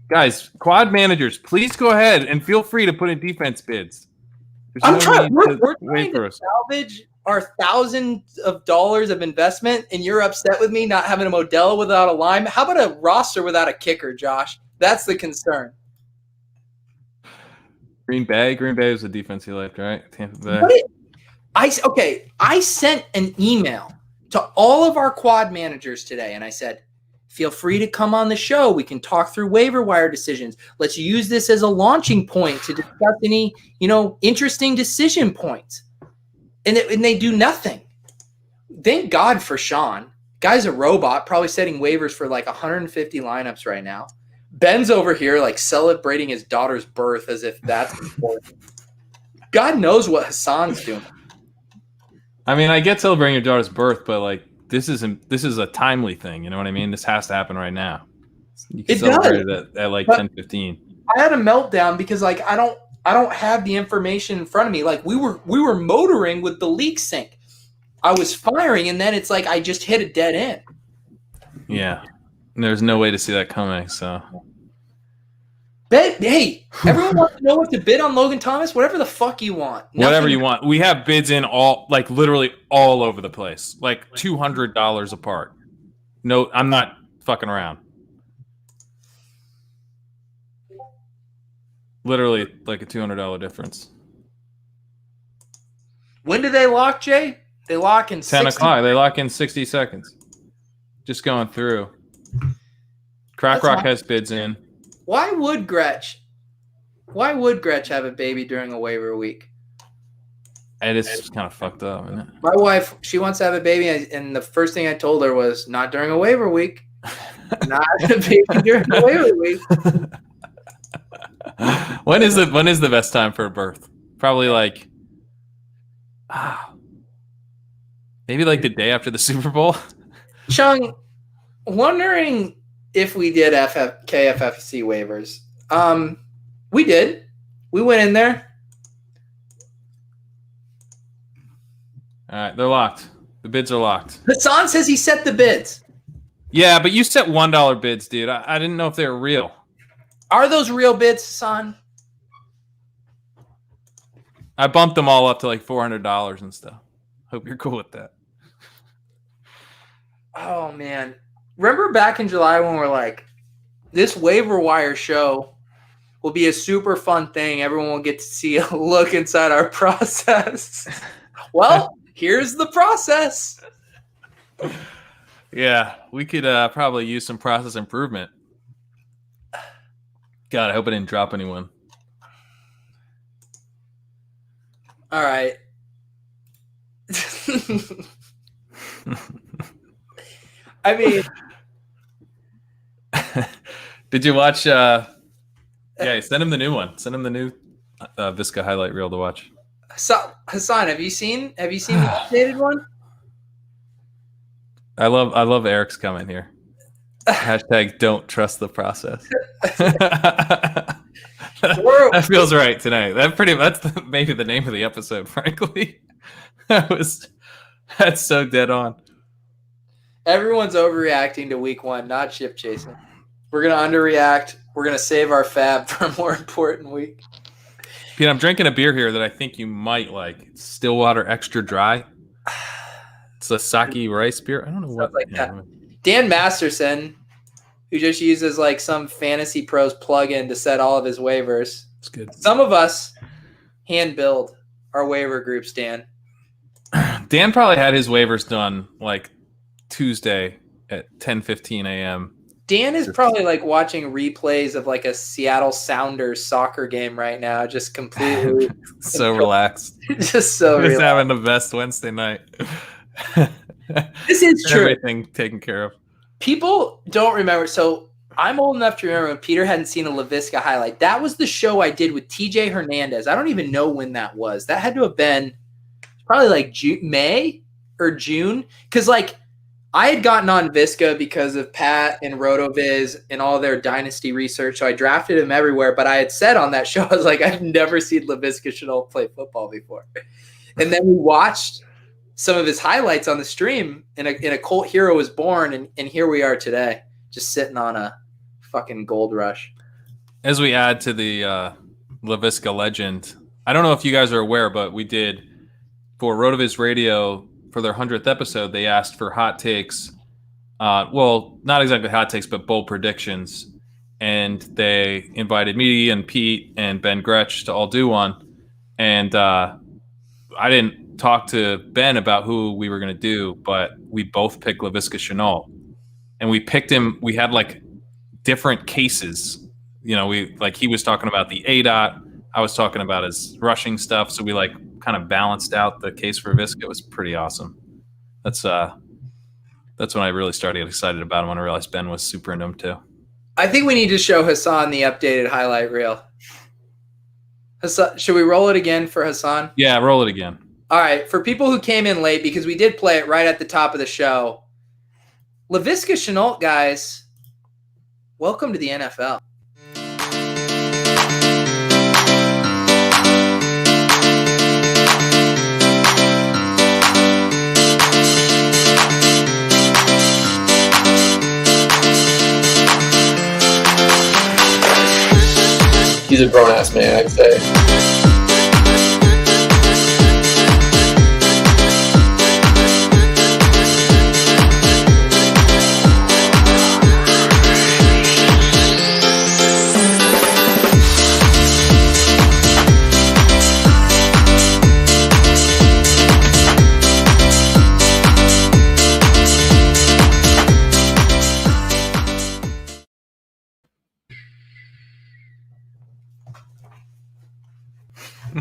Guys, quad managers, please go ahead and feel free to put in defense bids. We're trying to salvage our thousands of dollars of investment, and you're upset with me not having a Modelo without a lime. How about a roster without a kicker, Josh? That's the concern. Green Bay was the defense you liked, right? Tampa Bay. I sent an email to all of our quad managers today, and I said, feel free to come on the show. We can talk through waiver wire decisions. Let's use this as a launching point to discuss any, interesting decision points. And they do nothing. Thank God for Sean. Guy's a robot, probably setting waivers for like 150 lineups right now. Ben's over here like celebrating his daughter's birth as if that's important. God knows what Hassan's doing. I mean, I get celebrating your daughter's birth, but like this is a timely thing. You know what I mean? This has to happen right now. You can celebrate it at like 10:15. I had a meltdown because like I don't have the information in front of me. Like we were motoring with the leak sync. I was firing, and then it's like I just hit a dead end. Yeah, there's no way to see that coming. So, hey, everyone wants to know what to bid on Logan Thomas. Whatever the fuck you want. Whatever you want. We have bids in literally all over the place, like $200 apart. No, I'm not fucking around. Literally like a $200 difference. When do they lock, Jay? They lock in 10 o'clock. They lock in 60 seconds. Just going through. Crack Rock has bids in. Why would Gretch have a baby during a waiver week? It is kind of fucked up, isn't it? My wife, she wants to have a baby, and the first thing I told her was, not during a waiver week. Not a baby during a waiver week. When is the best time for a birth? Probably like maybe like the day after the Super Bowl. Chung, wondering if we did KFFC waivers. We did. We went in there. All right, they're locked. The bids are locked. Hassan says he set the bids. Yeah, but you set $1 bids, dude. I didn't know if they were real. Are those real bids, Hassan? I bumped them all up to like $400 and stuff. Hope you're cool with that. Oh, man. Remember back in July when we're like, this waiver wire show will be a super fun thing. Everyone will get to see a look inside our process. Well, here's the process. Yeah, we could probably use some process improvement. God, I hope I didn't drop anyone. All right. I mean, did you watch? Yeah, send him the new one. Send him the new Visca highlight reel to watch. Hassan, have you seen the updated one? I love Eric's comment here. Hashtag don't trust the process. That feels right tonight. That's maybe the name of the episode, frankly. That's so dead on. Everyone's overreacting to week one, not ship chasing. We're gonna underreact. We're gonna save our fab for a more important week. Pete, I'm drinking a beer here that I think you might like. It's Stillwater Extra Dry. It's a sake rice beer. I don't know what like that. Dan Masterson, who just uses like some Fantasy Pros plugin to set all of his waivers. It's good. Some of us hand build our waiver groups, Dan. Dan probably had his waivers done like Tuesday at 10:15 a.m. Dan is probably like watching replays of like a Seattle Sounders soccer game right now, just completely So relaxed. just so Just relaxed. having the best Wednesday night. This is true. Everything taken care of. People don't remember. So I'm old enough to remember when Peter hadn't seen a Laviska highlight. That was the show I did with TJ Hernandez. I don't even know when that was. That had to have been probably like May or June. Because like I had gotten on Visca because of Pat and RotoViz and all their dynasty research. So I drafted him everywhere. But I had said on that show, I was like, I've never seen Laviska Shenault play football before. And then we watched some of his highlights on the stream, and a cult hero was born, and here we are today, just sitting on a fucking gold rush. As we add to the Laviska legend, I don't know if you guys are aware, but we did for RotoViz Radio for their 100th episode. They asked for hot takes. Well, not exactly hot takes, but bold predictions. And they invited me and Pete and Ben Gretsch to all do one. And I didn't talk to Ben about who we were going to do, but we both picked Laviska Shenault. And we picked him. We had like different cases. You know, he was talking about the ADOT. I was talking about his rushing stuff. So we like kind of balanced out the case for Visca. It was pretty awesome. That's when I really started getting excited about him, when I realized Ben was super into him too. I think we need to show Hassan the updated highlight reel. Hassan, should we roll it again for Hassan? Yeah, roll it again. All right. For people who came in late, because we did play it right at the top of the show, Laviska Shenault, guys, welcome to the NFL. He's a grown-ass man, I'd say.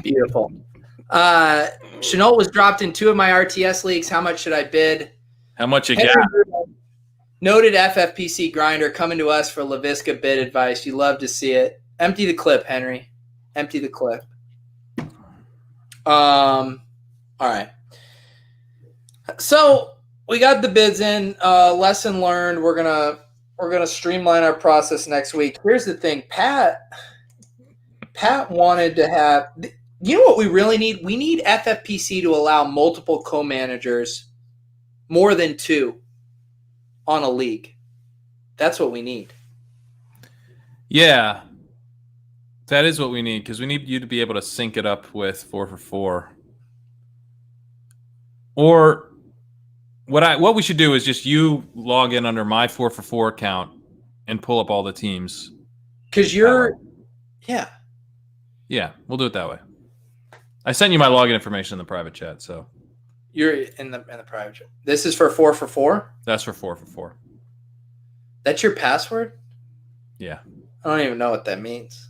Beautiful. Shenault was dropped in 2 of my RTS leagues. How much should I bid? How much you Henry, got? noted FFPC grinder coming to us for Laviska bid advice. You love to see it. Empty the clip, Henry. Empty the clip. All right. So we got the bids in. Lesson learned. We're gonna streamline our process next week. Here's the thing, Pat wanted to have. You know what we really need? We need FFPC to allow multiple co-managers, more than 2, on a league. That's what we need. Yeah, that is what we need, because we need you to be able to sync it up with 4 for 4. Or what we should do is just you log in under my 4 for 4 account and pull up all the teams. Because you're, yeah. Yeah, we'll do it that way. I sent you my login information in the private chat, so You're in the private chat. This is for 4 for 4? that's for 4 for 4. That's your password? Yeah. I don't even know what that means.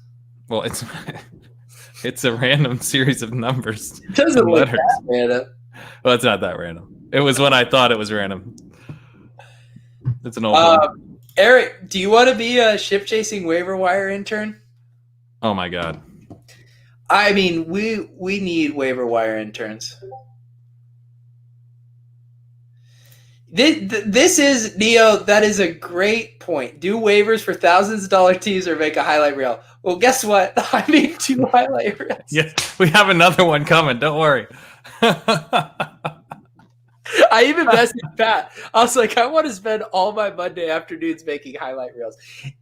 Well, it's a random series of numbers. It doesn't and look letters. that random. Well, it's not that random. It was when I thought it was random. It's an old one. Eric, do you want to be a ship chasing waiver wire intern? Oh my god. I mean, we need waiver wire interns. This is, Neo, that is a great point. Do waivers for thousands of dollar teams or make a highlight reel. Well, guess what? I made 2 highlight reels. Yes, we have another one coming. Don't worry. I even messaged Pat. I was like, I want to spend all my Monday afternoons making highlight reels.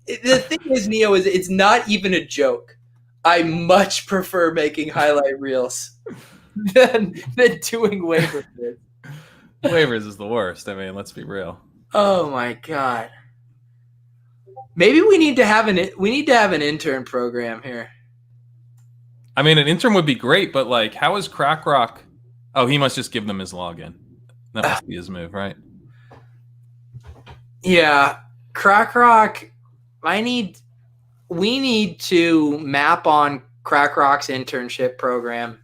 The thing is, Neo, is it's not even a joke. I much prefer making highlight reels than doing waivers. Waivers is the worst. I mean, let's be real. Oh my god. Maybe we need to have an intern program here. I mean, an intern would be great, but like, how is Crack Rock? Oh, he must just give them his login. That must be his move, right? Yeah, Crack Rock. We need to map on Crack Rock's internship program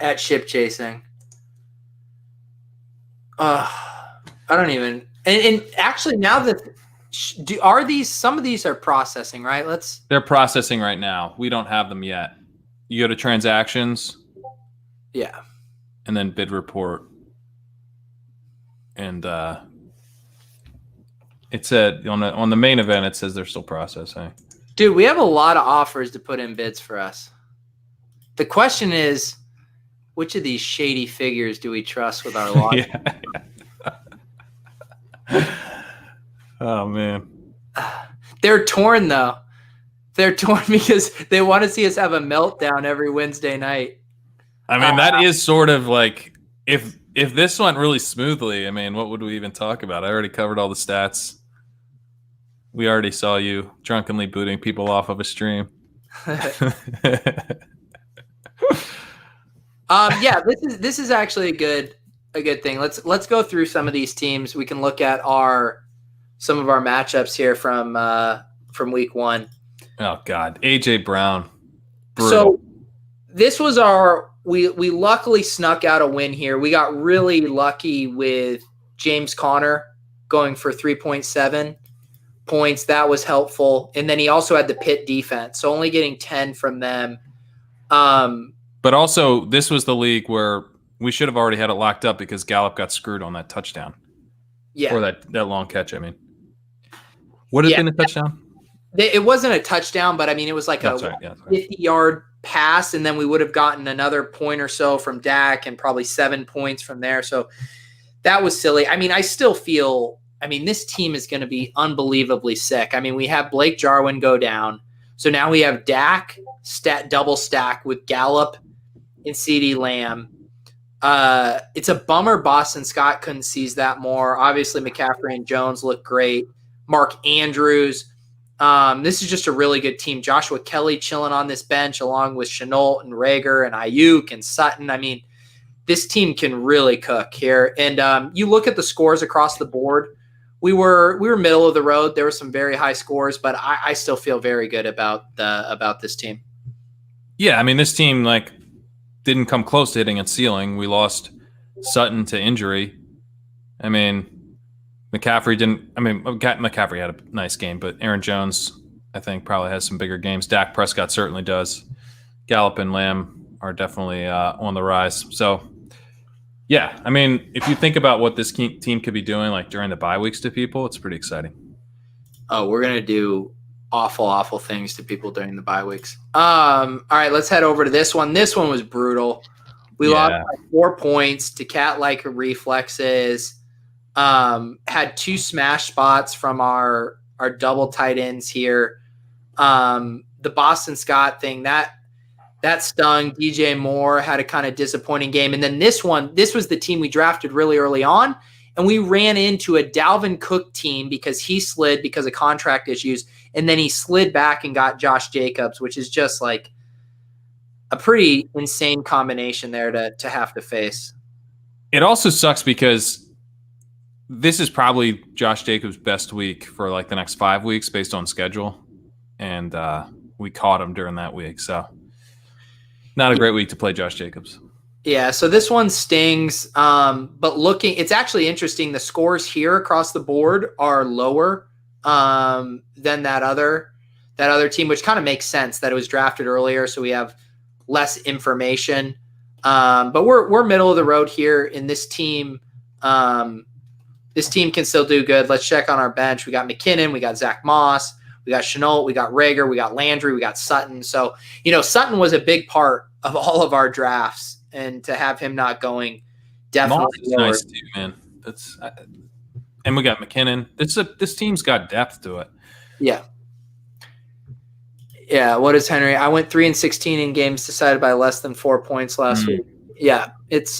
at Ship Chasing. I don't even. And actually, now that some of these are processing, right? They're processing right now. We don't have them yet. You go to transactions. Yeah. And then bid report. And it said on the main event, it says they're still processing. Dude, we have a lot of offers to put in bids for us. The question is, which of these shady figures do we trust with our logic? Oh, man. They're torn, though. They're torn because they want to see us have a meltdown every Wednesday night. I mean, that is sort of like, if this went really smoothly, I mean, what would we even talk about? I already covered all the stats. We already saw you drunkenly booting people off of a stream. Yeah, this is actually a good thing. Let's go through some of these teams. We can look at some of our matchups here from week 1. Oh God, AJ Brown. Brutal. So this was we luckily snuck out a win here. We got really lucky with James Conner going for 3.7 points. That was helpful. And then he also had the Pitt defense, so only getting 10 from them. But also, this was the league where we should have already had it locked up because Gallup got screwed on that touchdown. Yeah. Or that long catch, I mean. Would it have been a touchdown? It wasn't a touchdown, but I mean, it was like 50-yard pass, and then we would have gotten another point or so from Dak and probably 7 points from there. So that was silly. I mean, I still feel this team is going to be unbelievably sick. I mean, we have Blake Jarwin go down. So now we have Dak double stack with Gallup and CeeDee Lamb. It's a bummer Boston Scott couldn't seize that more. Obviously, McCaffrey and Jones look great. Mark Andrews. This is just a really good team. Joshua Kelly chilling on this bench along with Shenault and Rager and Ayuk and Sutton. I mean, this team can really cook here. And you look at the scores across the board. We were middle of the road. There were some very high scores, but I still feel very good about this team. Yeah, I mean, this team didn't come close to hitting its ceiling. We lost Sutton to injury. I mean, McCaffrey didn't. I mean, McCaffrey had a nice game, but Aaron Jones, I think, probably has some bigger games. Dak Prescott certainly does. Gallup and Lamb are definitely on the rise. So, yeah, I mean, if you think about what this team could be doing during the bye weeks to people, it's pretty exciting. Oh, we're going to do awful things to people during the bye weeks. All right, let's head over to this one. This one was brutal. We lost by 4 points to cat-like reflexes. Had 2 smash spots from our double tight ends here. The Boston Scott thing, that stung. DJ Moore had a kind of disappointing game. And then this was the team we drafted really early on, and we ran into a Dalvin Cook team because he slid because of contract issues, and then he slid back and got Josh Jacobs, which is just like a pretty insane combination there to have to face. It also sucks because this is probably Josh Jacobs' best week for the next 5 weeks based on schedule, and we caught him during that week, so not a great week to play Josh Jacobs. Yeah, so this one stings. But it's actually interesting. The scores here across the board are lower than that other team, which kind of makes sense that it was drafted earlier, so we have less information. But we're middle of the road here in this team. This team can still do good. Let's check on our bench. We got McKinnon, we got Zach Moss, we got Shenault, we got Rager, we got Landry, we got Sutton. So, Sutton was a big part of all of our drafts, and to have him not going definitely nice too, man. And we got McKinnon. This team's got depth to it. Yeah. Yeah. What is Henry? I went 3-16 in games decided by less than 4 points last week. Yeah. It's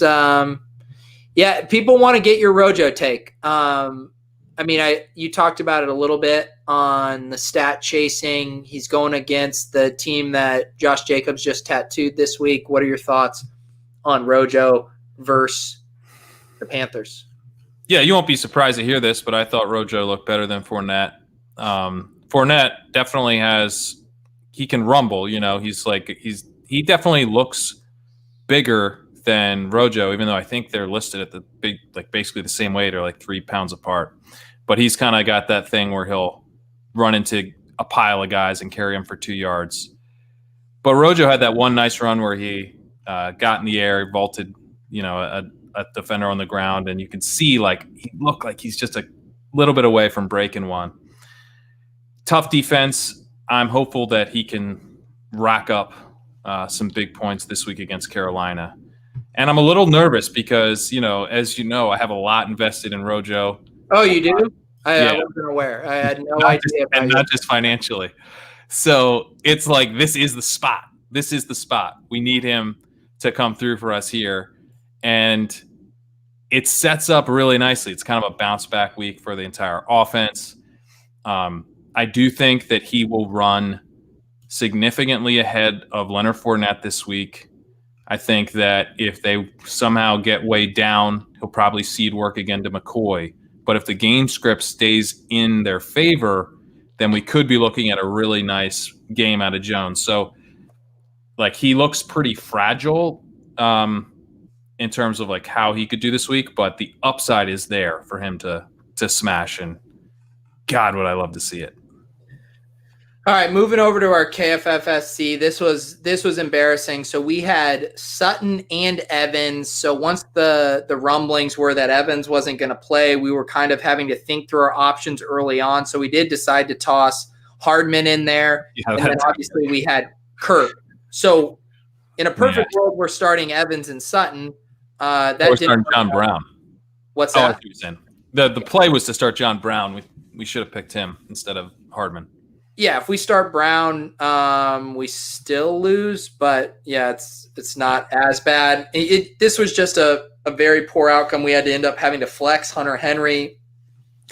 people want to get your Rojo take. You talked about it a little bit on the stat chasing. He's going against the team that Josh Jacobs just tattooed this week. What are your thoughts on Rojo versus the Panthers? Yeah, you won't be surprised to hear this, but I thought Rojo looked better than Fournette. Fournette definitely he can rumble, he definitely looks bigger than Rojo, even though I think they're listed at the big, like basically the same weight or like 3 pounds apart. But he's kind of got that thing where he'll run into a pile of guys and carry them for 2 yards. But Rojo had that one nice run where he got in the air, vaulted, a defender on the ground, and you can see like he looked like he's just a little bit away from breaking one. Tough defense. I'm hopeful that he can rack up some big points this week against Carolina. And I'm a little nervous because, as you know, I have a lot invested in Rojo. Oh, you do? I wasn't aware. I had no idea. Not just financially. So it's like, this is the spot. This is the spot. We need him to come through for us here. And it sets up really nicely. It's kind of a bounce back week for the entire offense. I do think that he will run significantly ahead of Leonard Fournette this week. I think that if they somehow get way down, he'll probably cede work again to McCoy. But if the game script stays in their favor, then we could be looking at a really nice game out of Jones. So, like, he looks pretty fragile in terms of like how he could do this week, but the upside is there for him to smash. And God, would I love to see it. All right, moving over to our KFFSC. This was embarrassing. So we had Sutton and Evans. So once the rumblings were that Evans wasn't going to play, we were kind of having to think through our options early on. So we did decide to toss Hardman in there. Yeah, and then obviously we had Kirk. So in a perfect world, we're starting Evans and Sutton. That or starting John Brown. What's that? I see what you're saying. The play was to start John Brown. We should have picked him instead of Hardman. Yeah, if we start Brown, we still lose, but yeah, it's not as bad. This was just a very poor outcome. We had to end up having to flex Hunter Henry,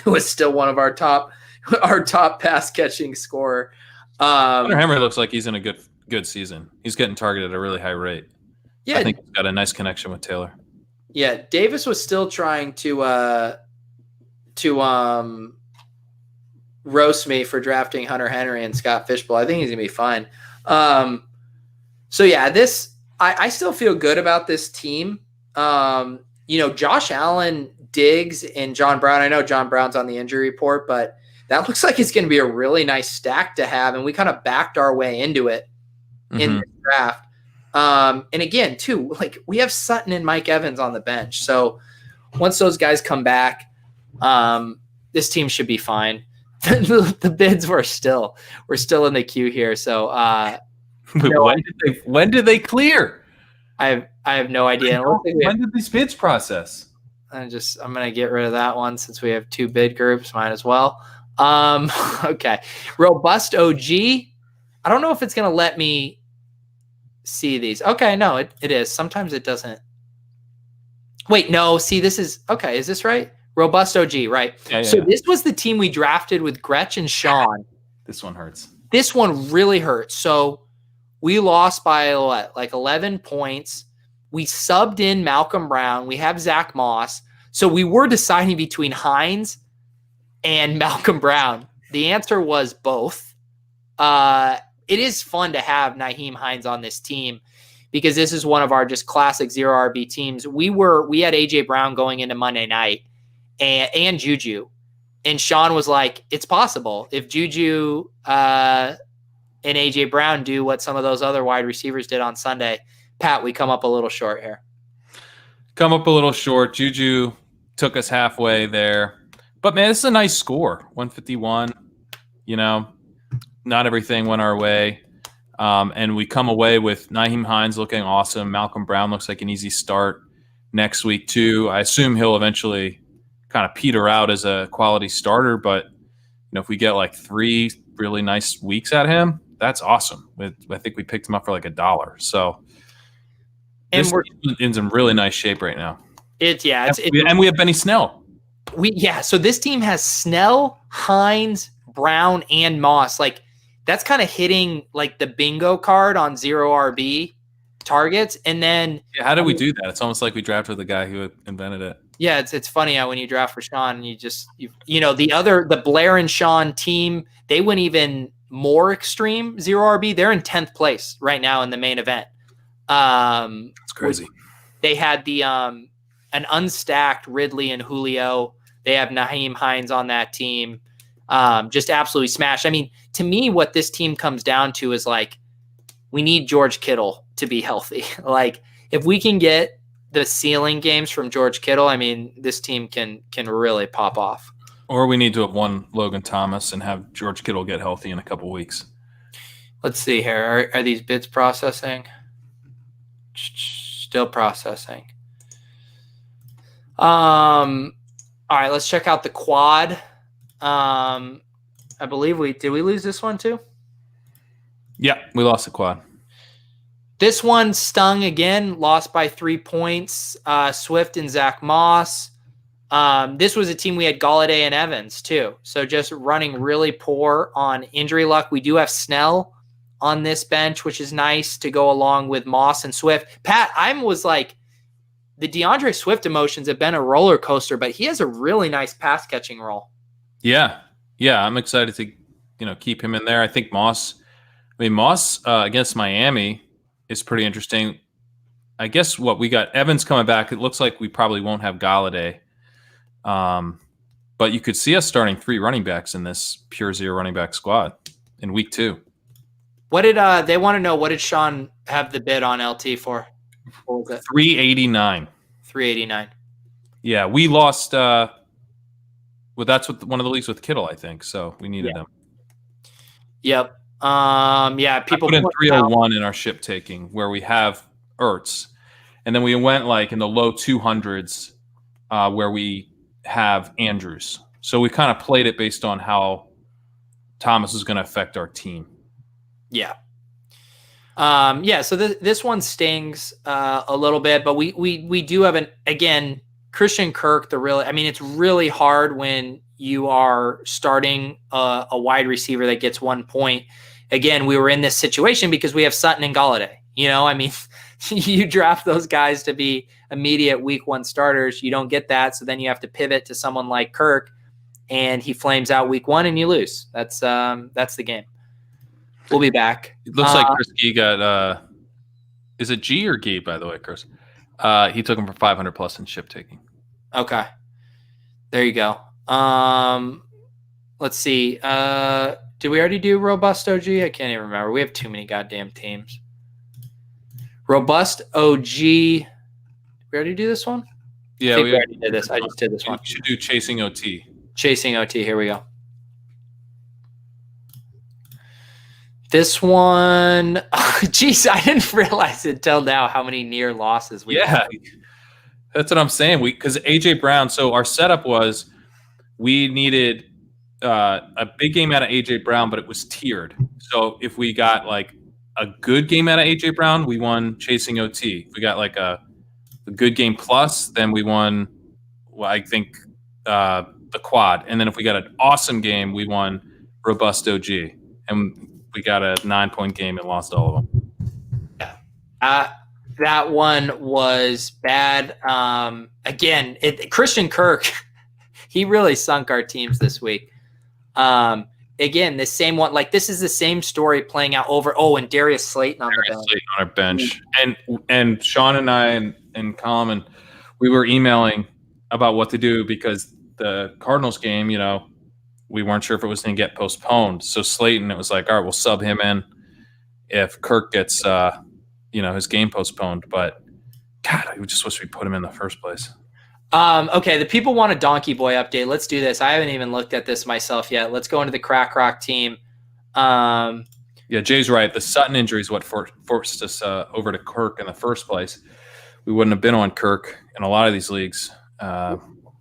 who is still one of our top pass catching scorer. Hunter Henry looks like he's in a good season. He's getting targeted at a really high rate. Yeah, I think he's got a nice connection with Taylor. Yeah, Davis was still trying to roast me for drafting Hunter Henry and Scott Fishbowl. I think he's gonna be fine. So yeah, I still feel good about this team. Josh Allen, Diggs, and John Brown. I know John Brown's on the injury report, but that looks like it's going to be a really nice stack to have, and we kind of backed our way into it in the draft. And again, too, like we have Sutton and Mike Evans on the bench, so once those guys come back, this team should be fine. The bids we're still in the queue here. So when did they clear? I have no idea. When did these bids process? I'm gonna get rid of that one since we have 2 bid groups. Might as well. Okay. Robust OG. I don't know if it's gonna let me see these. Okay, no, it is. Sometimes it doesn't. Wait, no. See, this is okay. Is this right? Robust OG, right? Yeah, so this was the team we drafted with Gretch and Sean. This one hurts. This one really hurts. So we lost by like 11 points. We subbed in Malcolm Brown. We have Zach Moss. So we were deciding between Hines and Malcolm Brown. The answer was both. It is fun to have Nyheim Hines on this team because this is one of our just classic 0 RB teams. We had AJ Brown going into Monday night. And Juju. And Sean was like, it's possible. If Juju and A.J. Brown do what some of those other wide receivers did on Sunday, Pat, we come up a little short here. Come up a little short. Juju took us halfway there. But, man, this is a nice score, 151. Not everything went our way. And we come away with Nyheim Hines looking awesome. Malcolm Brown looks like an easy start next week, too. I assume he'll eventually kind of peter out as a quality starter, but if we get like 3 really nice weeks at him, that's awesome. I think we picked him up for like $1. So we're in some really nice shape right now. And we have Benny Snell. So this team has Snell, Hines, Brown, and Moss. Like that's kind of hitting like the bingo card on 0 RB targets. And then how did we do that? It's almost like we drafted the guy who invented it. Yeah, it's funny how when you draft for Sean, the Blair and Sean team, they went even more extreme 0 RB. They're in 10th place right now in the main event. That's crazy. They had an unstacked Ridley and Julio. They have Nyheim Hines on that team. Just absolutely smashed. I mean, to me, what this team comes down to is like, we need George Kittle to be healthy. Like, if we can get the ceiling games from George Kittle, I mean, this team can really pop off. Or we need to have won Logan Thomas and have George Kittle get healthy in a couple weeks. Let's see here. Are these bids processing? Still processing. All right, let's check out the quad. I believe did we lose this one too? Yeah, we lost the quad. This one stung again, lost by 3 points. Swift and Zach Moss. This was a team we had Galladay and Evans too. So just running really poor on injury luck. We do have Snell on this bench, which is nice to go along with Moss and Swift. Pat, was like, the DeAndre Swift emotions have been a roller coaster, but he has a really nice pass catching role. Yeah, I'm excited to keep him in there. I think Moss against Miami is pretty interesting. I guess what we got, Evans coming back. It looks like we probably won't have Galladay. But you could see us starting 3 running backs in this pure 0 running back squad in week 2. What did they want to know? What did Sean have the bid on LT for? What was it? 389. 389. Yeah, we lost. Well, that's one of the leagues with Kittle, I think. So we needed them. Yep. People put in 301 in our ship taking where we have Ertz, and then we went like in the low 200s where we have Andrews. So we kind of played it based on how Thomas is going to affect our team. Yeah. So this one stings a little bit, but we do have Christian Kirk. It's really hard when you are starting a wide receiver that gets 1 point. Again, we were in this situation because we have Sutton and Galladay. You draft those guys to be immediate week 1 starters. You don't get that. So then you have to pivot to someone like Kirk, and he flames out week 1 and you lose. That's the game. We'll be back. It looks like Chris Gee got is it G or Gee, by the way, Chris? He took him for 500 plus in ship taking. Okay. There you go. Let's see. Did we already do Robust OG? I can't even remember. We have too many goddamn teams. Robust OG. Did we already do this one? Yeah, we already did this. I just did this one. We should do Chasing OT. Chasing OT. Here we go. This one, geez, I didn't realize until now how many near losses we had. That's what I'm saying. Because AJ Brown, so our setup was we needed a big game out of AJ Brown, but it was tiered. So if we got like a good game out of AJ Brown, we won Chasing OT. If we got like a good game plus, then we won, I think, the quad. And then if we got an awesome game, we won Robust OG. And we got a 9-point game and lost all of them. That one was bad. Again, Christian Kirk, he really sunk our teams this week. Again, the same one. Like, this is the same story playing out over. Oh, and Darius Slayton on our bench. And Sean and I and Colin, we were emailing about what to do because the Cardinals game, we weren't sure if it was going to get postponed. So Slayton, it was like, all right, we'll sub him in if Kirk gets, his game postponed. But God, I just wish we put him in the first place. Okay, the people want a Donkey Boy update. Let's do this. I haven't even looked at this myself yet. Let's go into the Crack Rock team. Yeah, Jay's right. The Sutton injury is what forced us over to Kirk in the first place. We wouldn't have been on Kirk in a lot of these leagues.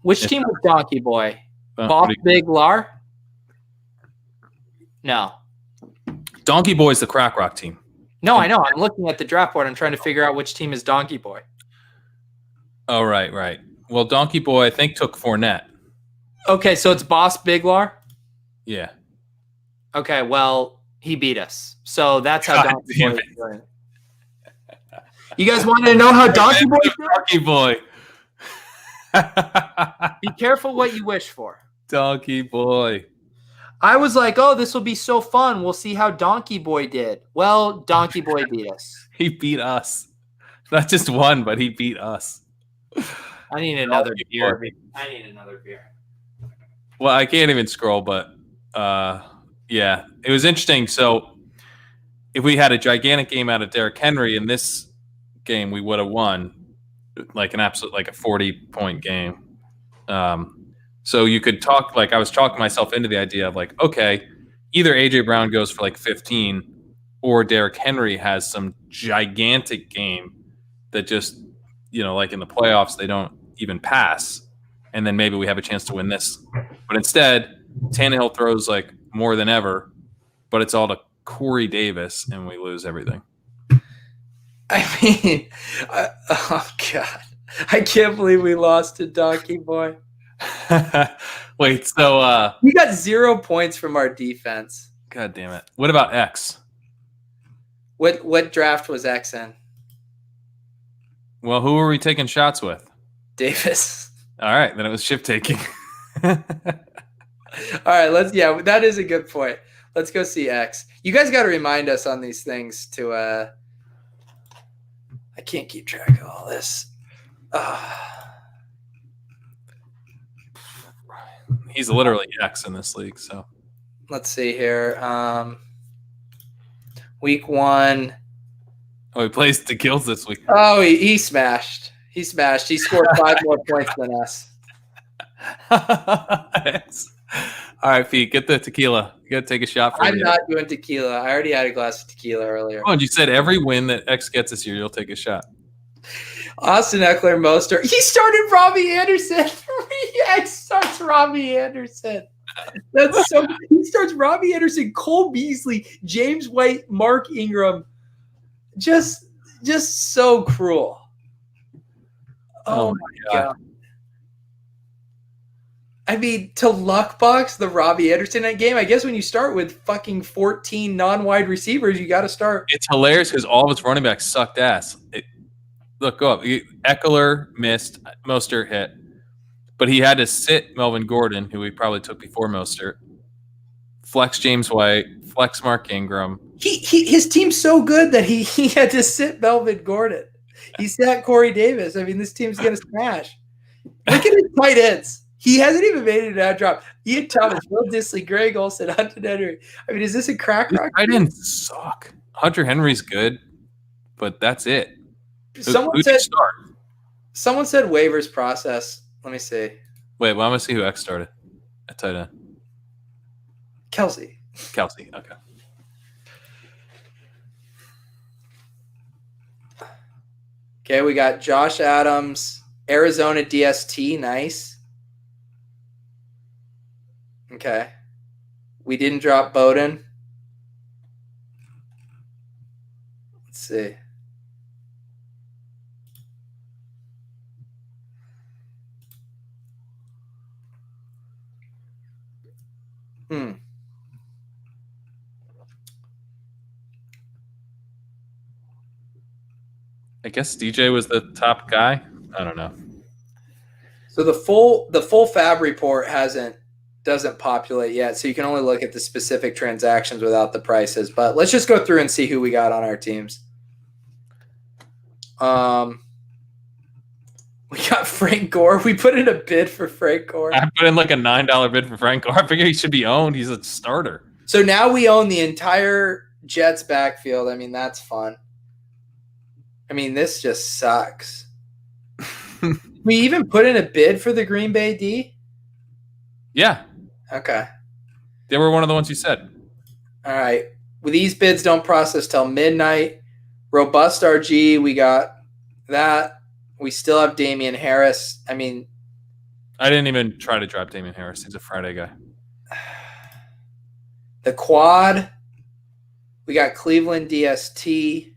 Which team was Donkey Boy? Bob Big Lar? No. Donkey Boy is the Crack Rock team. No, I know. I'm looking at the draft board. I'm trying to figure out which team is Donkey Boy. Oh, right. Well, Donkey Boy, I think, took Fournette. Okay, so it's Boss Biglar? Yeah. Okay, well, he beat us. So that's how Donkey Boy is doing. You guys wanted to know how Donkey Boy is doing? Donkey Boy. Be careful what you wish for. Donkey boy. I was like, oh, this will be so fun. We'll see how Donkey Boy did. Well, Donkey Boy beat us. He beat us. Not just one, but he beat us. I need another beer. I need another beer. Well, I can't even scroll, but yeah, it was interesting. So if we had a gigantic game out of Derrick Henry in this game, we would have won like an absolute, like a 40-point game. So you could talk, like I was talking myself into the idea of like, okay, either AJ Brown goes for like 15 or Derrick Henry has some gigantic game that just, like in the playoffs, they don't even pass. And then maybe we have a chance to win this. But instead, Tannehill throws like more than ever, but it's all to Corey Davis and we lose everything. I mean, oh God, I can't believe we lost to Donkey Boy. Wait, so we got 0 points from our defense. God damn it. What about X? What draft was X in? Well, who were we taking shots with? Davis. All right, then it was ship taking. All right, that is a good point. Let's go see X. You guys got to remind us on these things to I can't keep track of all this. He's literally X in this league, so. Let's see here. Week 1. Oh, he plays the kills this week. Oh, he smashed. He smashed. He scored 5 more points than us. All right, Pete, get the tequila. You got to take a shot for I'm me. not doing tequila. I already had a glass of tequila earlier. Oh, and you said every win that X gets this year, you'll take a shot. Austin Eckler, Mostert. He started Robbie Anderson. X starts Robbie Anderson. That's so. He starts Robbie Anderson, Cole Beasley, James White, Mark Ingram. Just so cruel. Oh my God. I mean, to luck box the Robbie Anderson game, I guess when you start with fucking 14 non-wide receivers, you got to start. It's hilarious because all of its running backs sucked ass. Look, go up. Eckler missed, Mostert hit, but he had to sit Melvin Gordon, who he probably took before Mostert, flex James White, flex Mark Ingram. His team's so good that he had to sit Melvin Gordon. He sat Corey Davis. I mean, this team's going to smash. Look at his tight ends. He hasn't even made it out drop. Ian Thomas, Will Disley, Greg Olsen, Hunter Henry. I mean, is this a crack rock? Tight ends suck. Hunter Henry's good, but that's it. Someone said waivers process. Let me see. Wait, well, I'm going to see who X started at tight end. Kelsey. Okay. Okay, we got Josh Adams, Arizona DST. Nice. Okay. We didn't drop Bowden. Let's see. I guess DJ was the top guy. I don't know. So the full Fab report doesn't populate yet, so you can only look at the specific transactions without the prices. But let's just go through and see who we got on our teams. We got Frank Gore. We put in a bid for Frank Gore. I put in like a $9 bid for Frank Gore. I figure he should be owned. He's a starter. So now we own the entire Jets backfield. I mean, that's fun. I mean, this just sucks. We even put in a bid for the Green Bay D? Yeah. Okay. They were one of the ones you said. All right. Well, these bids don't process till midnight. Robust RG, we got that. We still have Damian Harris. I mean, I didn't even try to drop Damian Harris. He's a Friday guy. The quad, we got Cleveland DST.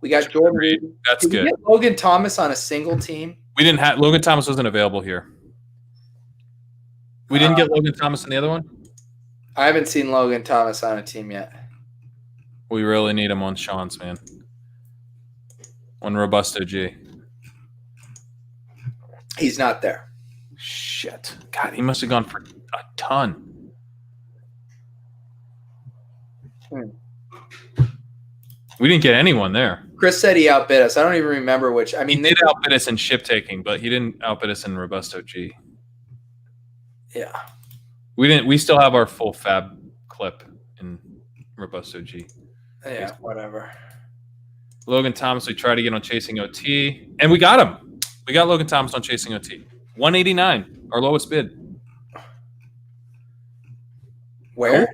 We got Jordan Reed. That's good. We get Logan Thomas on a single team. We didn't have Logan Thomas wasn't available here. We didn't get Logan Thomas in the other one? I haven't seen Logan Thomas on a team yet. We really need him on Sean's, man. One robust OG. He's not there. Shit. God, he must have gone for a ton. We didn't get anyone there. Chris said he outbid us. I don't even remember which. I mean, he did outbid us in ship taking, but he didn't outbid us in Robusto G. Yeah. We still have our full fab clip in Robusto G. Yeah, whatever. Logan Thomas, we tried to get on Chasing OT, and we got him. We got Logan Thomas on Chasing OT. 189, our lowest bid. Where?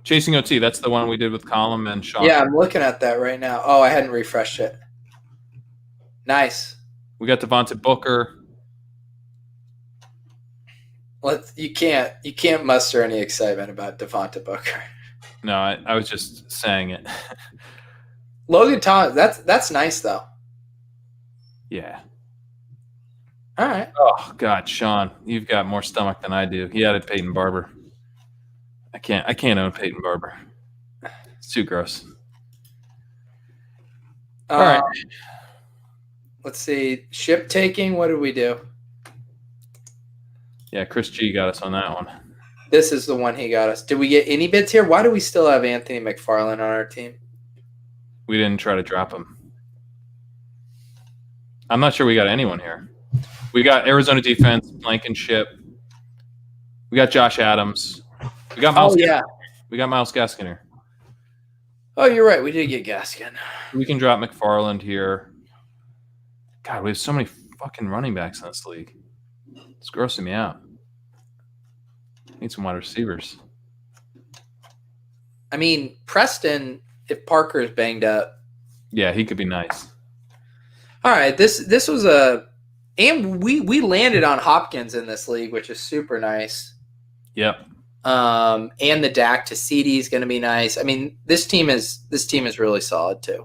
Chasing OT, that's the one we did with Colin and Sean. Yeah, I'm looking at that right now. Oh, I hadn't refreshed it. Nice. We got Devonte Booker. You can't muster any excitement about Devonte Booker. No, I was just saying it. Logan Thomas, that's nice though. Yeah. All right. Oh God, Sean, you've got more stomach than I do. He added Peyton Barber. I can't own Peyton Barber. It's too gross. All right. Let's see. Ship taking. What did we do? Yeah, Chris G got us on that one. This is the one he got us. Did we get any bids here? Why do we still have Anthony McFarland on our team? We didn't try to drop him. I'm not sure we got anyone here. We got Arizona defense, Blankenship. We got Josh Adams. We got Myles. Yeah. We got Myles Gaskin here. Oh, you're right. We did get Gaskin. We can drop McFarland here. God, we have so many fucking running backs in this league. It's grossing me out. Need some wide receivers. I mean, Preston, if Parker is banged up. Yeah, he could be nice. All right, this was and we landed on Hopkins in this league, which is super nice. Yep. And the Dak to CD is going to be nice. I mean, this team is really solid too.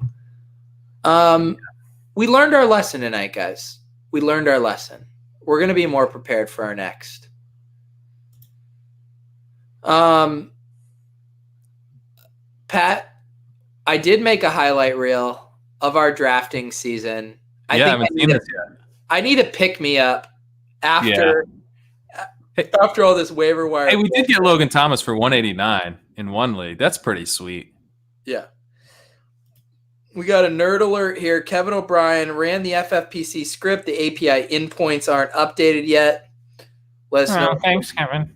We learned our lesson tonight, guys. We learned our lesson. We're going to be more prepared for our next. Pat, I did make a highlight reel of our drafting season. I haven't seen this yet. I need a pick me up after all this waiver wire. Hey, we did get Logan Thomas for 189 in one league. That's pretty sweet. Yeah. We got a nerd alert here. Kevin O'Brien ran the FFPC script. The API endpoints aren't updated yet. Let us know. Thanks, Kevin.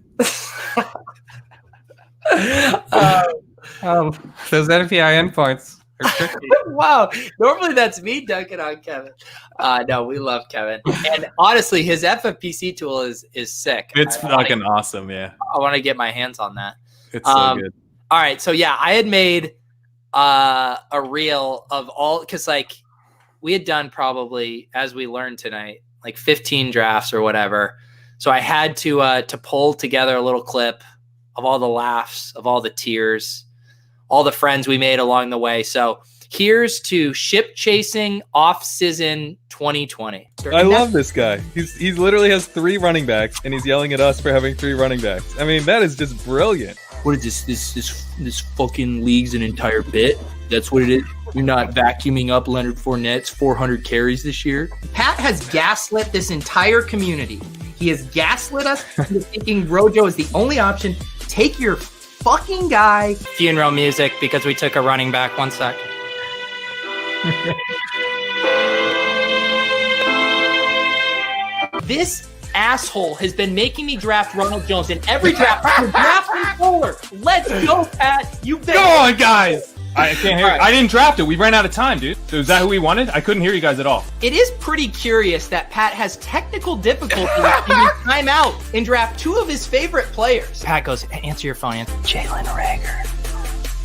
Those API endpoints are tricky. Wow. Normally that's me dunking on Kevin. No, we love Kevin. And honestly, his FFPC tool is sick. It's fucking awesome, yeah. I want to get my hands on that. It's so good. All right. So, yeah, I had made a reel of all – because, like, we had done probably, as we learned tonight, like 15 drafts or whatever. So I had to pull together a little clip of all the laughs, of all the tears, all the friends we made along the way. So here's to ship chasing off-season 2020. I love this guy. He literally has 3 running backs, and he's yelling at us for having 3 running backs. I mean, that is just brilliant. What is this fucking league's an entire bit? That's what it is. You're not vacuuming up Leonard Fournette's 400 carries this year. Pat has gaslit this entire community. He has gaslit us into thinking Rojo is the only option. Take your fucking guy. Funeral music because we took a running back. 1 sec. This asshole has been making me draft Ronald Jones in every draft. Drafting Fuller. Let's go, Pat. You bet. Go on, guys. I can't hear. Right. I didn't draft it. We ran out of time, dude. So is that who we wanted? I couldn't hear you guys at all. It is pretty curious that Pat has technical difficulties in time out and draft 2 of his favorite players. Pat goes, answer your phone. Jalen Reagor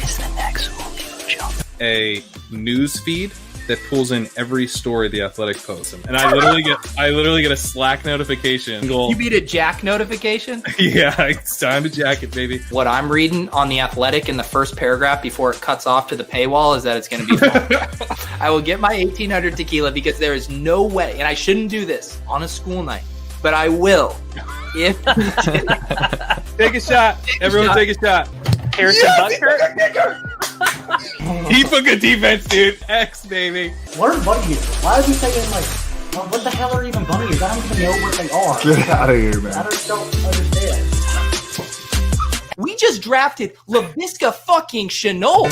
is the next Julio Jones. A news feed that pulls in every story the Athletic posts, and I literally get a Slack notification. You beat a Jack notification? Yeah, it's time to jack it, baby. What I'm reading on the Athletic in the first paragraph before it cuts off to the paywall is that it's going to be fun. I will get my 1800 tequila because there is no way, and I shouldn't do this on a school night, but I will. If take a shot, everyone, take a shot. Harrison Butker. Keep a good defense, dude. X, baby. Learn what you. Why are we taking like Well, what the hell are even bunnies? I don't even know what they are. Get out of here, man. I just don't understand. We just drafted Laviska fucking Shenault.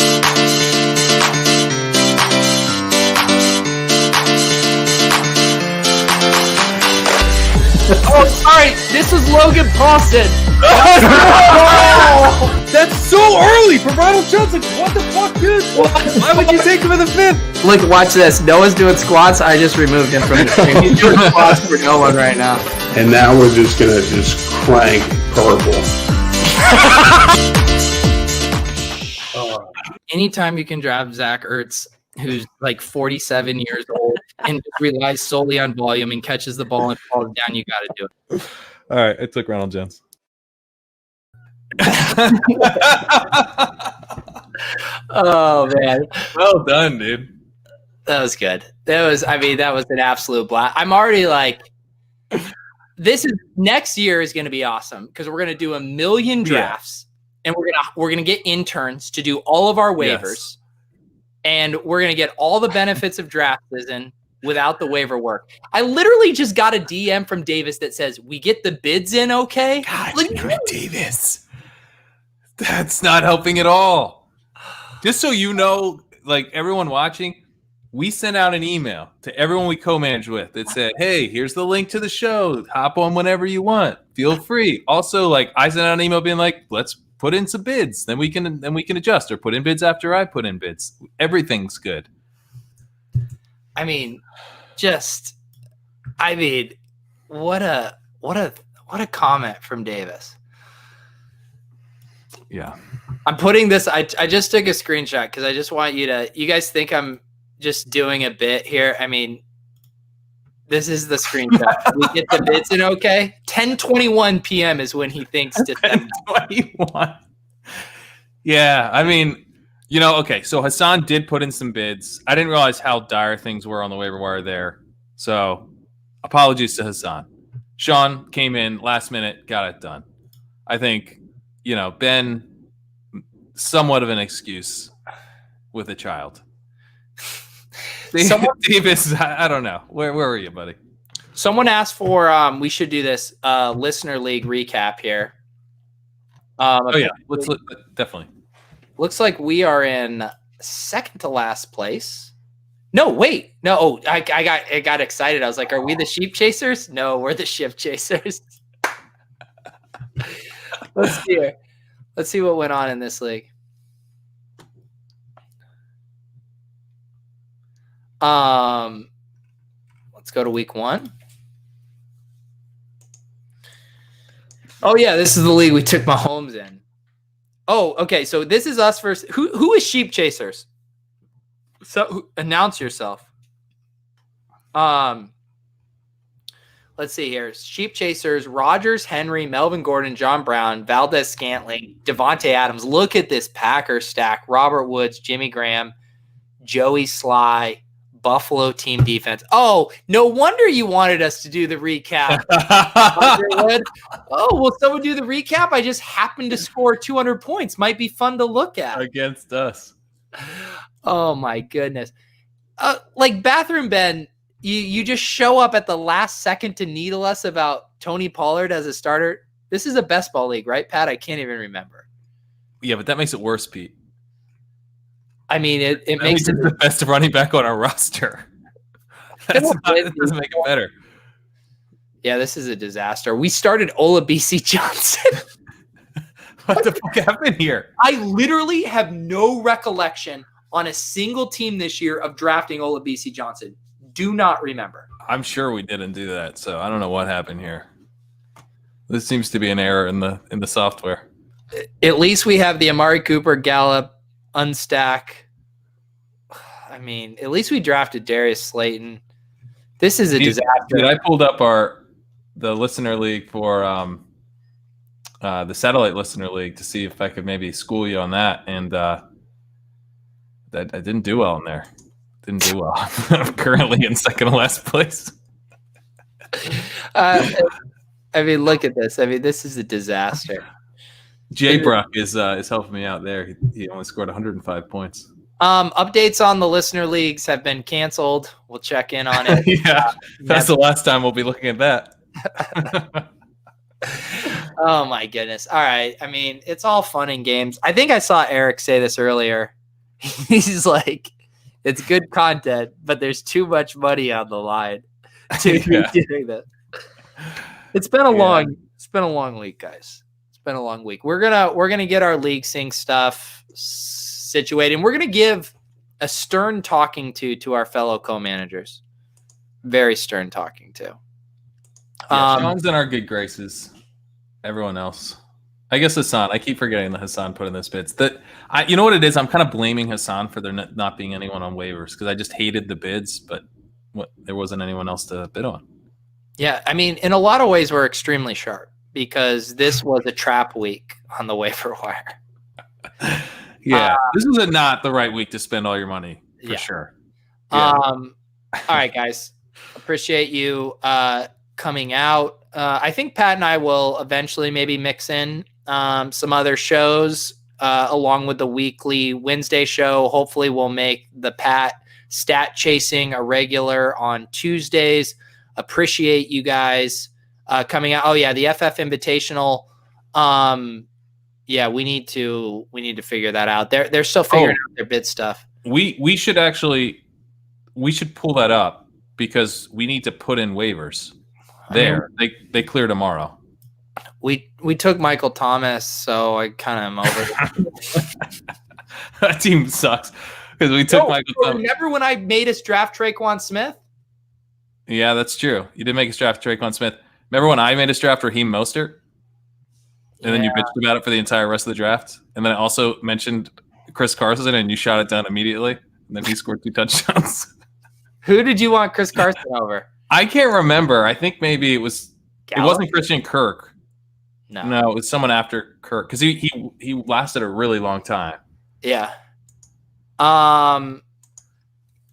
Oh, sorry. This is Logan Thomas. That's so early for Ronald Jones. Like, what the fuck, dude? Why would you take him in the 5th? Look, watch this. Noah's doing squats. I just removed him from the stream. He's doing squats for no one right now. And now we're just gonna crank purple. Anytime you can draft Zach Ertz, who's like 47 years old and relies solely on volume and catches the ball and falls down, you got to do it. All right, I took Ronald Jones. Oh man, Well done, dude. that was good. That was an absolute blast. I'm already like, next year is going to be awesome because we're going to do 1 million drafts and we're gonna get interns to do all of our waivers. Yes. And we're going to get all the benefits of draft season without the waiver work. I literally just got a DM from Davis that says, we get the bids in okay? God, Davis. That's not helping at all. Just so you know, like everyone watching, we sent out an email to everyone we co-manage with that said, hey, here's the link to the show. Hop on whenever you want. Feel free. Also, like I sent out an email being like, let's put in some bids. Then we can adjust or put in bids after I put in bids. Everything's good. I mean, what a comment from Davis. Yeah. I'm putting this, I just took a screenshot because I just want you guys think I'm just doing a bit here. I mean, this is the screenshot. We get the bids in okay. 10:21 p.m. is when he thinks to send 10:21. Yeah, I mean, okay, so Hassan did put in some bids. I didn't realize how dire things were on the waiver wire there. So apologies to Hassan. Sean came in last minute, got it done. I think, Ben, somewhat of an excuse with a child. Davis, I don't know. Where were you, buddy? Someone asked for we should do this listener league recap here. Let's definitely. Looks like we are in second to last place. No, wait. No, I got excited. I was like, are we the sheep chasers? No, we're the ship chasers. Let's see here. Let's see what went on in this league. Let's go to week 1. Oh yeah, this is the league we took Mahomes in. Oh, okay. So this is us versus who is sheep chasers? So announce yourself. Let's see here. Sheep chasers: Rodgers, Henry, Melvin Gordon, John Brown, Valdez Scantling, Devonte Adams. Look at this Packers stack: Robert Woods, Jimmy Graham, Joey Sly, Buffalo team defense. Oh, no wonder you wanted us to do the recap. Oh, will someone do the recap? I just happened to score 200 points. Might be fun to look at. Against us. Oh, my goodness. Like Bathroom Ben, you just show up at the last second to needle us about Tony Pollard as a starter. This is a best ball league, right, Pat? I can't even remember. Yeah, but that makes it worse, Pete. I mean, it makes it the best running back on our roster. That doesn't make it better. Yeah, this is a disaster. We started Olabisi Johnson. What the fuck happened here? I literally have no recollection on a single team this year of drafting Olabisi Johnson. Do not remember. I'm sure we didn't do that, so I don't know what happened here. This seems to be an error in the software. At least we have the Amari Cooper, Gallup, unstack. I mean, at least we drafted Darius Slayton. This is a disaster. Dude, I pulled up the listener league for the satellite listener league to see if I could maybe school you on that, and I didn't do well in there. Didn't do well. I'm currently in second to last place. I mean, look at this. I mean, this is a disaster. Jay Bruck is helping me out there. He only scored 105 points. Updates on the listener leagues have been canceled. We'll check in on it. Yeah, that's the last time we'll be looking at that. Oh my goodness. All right. I mean, it's all fun and games. I think I saw Eric say this earlier. He's like, it's good content, but there's too much money on the line to be doing this. It's been a long week, guys. It's been a long week. We're gonna get our league sync stuff situated, and we're gonna give a stern talking to our fellow co-managers. Very stern talking to. Sean's in our good graces. Everyone else, I guess Hassan. I keep forgetting that Hassan put in this bids. You know what it is? I'm kind of blaming Hassan for there not being anyone on waivers because I just hated the bids, but there wasn't anyone else to bid on. Yeah, I mean, in a lot of ways, we're extremely sharp because this was a trap week on the waiver wire. Yeah, this was not the right week to spend all your money for sure. Yeah. All right, guys, appreciate you coming out. I think Pat and I will eventually maybe mix in some other shows along with the weekly Wednesday show. Hopefully we'll make the Pat stat chasing a regular on Tuesdays. Appreciate you guys coming out. Oh yeah, the FF Invitational. Yeah, we need to figure that out. They're still figuring out their bid stuff. We should pull that up because we need to put in waivers. They clear tomorrow. We took Michael Thomas, so I kind of am over it. That team sucks because we took Michael Thomas. Remember when I made us draft Traquan Smith? Yeah, that's true. You did make us draft Traquan Smith. Remember when I made us draft Raheem Mostert? And then you bitched about it for the entire rest of the draft. And then I also mentioned Chris Carson, and you shot it down immediately. And then he scored 2 touchdowns. Who did you want Chris Carson over? I can't remember. I think maybe it was. Gallup? It wasn't Christian Kirk. No, it was someone after Kirk because he lasted a really long time. Yeah.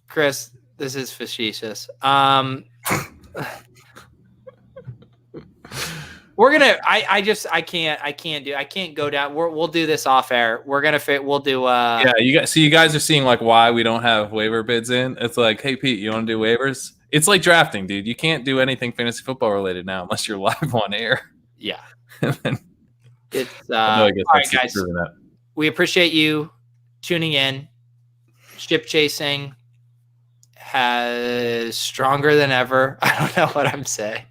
Chris, this is facetious. We're gonna. I can't go down. We'll do this off air. We're gonna fit. We'll do. Yeah, you guys are seeing like why we don't have waiver bids in. It's like, hey Pete, you want to do waivers? It's like drafting, dude. You can't do anything fantasy football related now unless you're live on air. Yeah. It's all right, guys. We appreciate you tuning in. Ship chasing has stronger than ever. I don't know what I'm saying.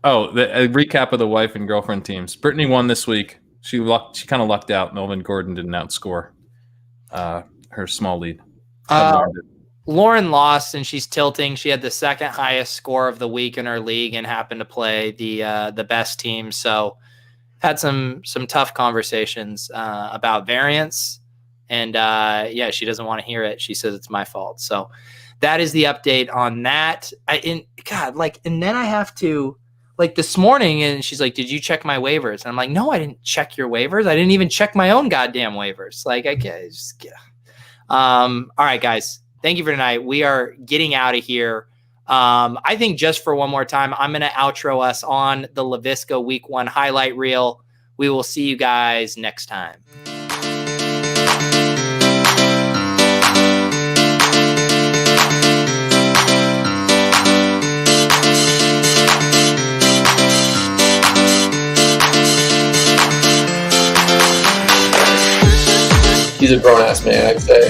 Oh, a recap of the wife and girlfriend teams. Brittany won this week. She kind of lucked out. Melvin Gordon didn't outscore her small lead. Lauren lost, and she's tilting. She had the second highest score of the week in her league and happened to play the best team. So had some tough conversations about variance. And she doesn't want to hear it. She says it's my fault. So that is the update on that. And then I have to, like, this morning, and she's like, did you check my waivers? And I'm like, no, I didn't check your waivers. I didn't even check my own goddamn waivers. Like, I can't just get. All right, guys. Thank you for tonight. We are getting out of here. I think just for one more time, I'm going to outro us on the Laviska Week 1 highlight reel. We will see you guys next time. He's a grown ass man, I'd say.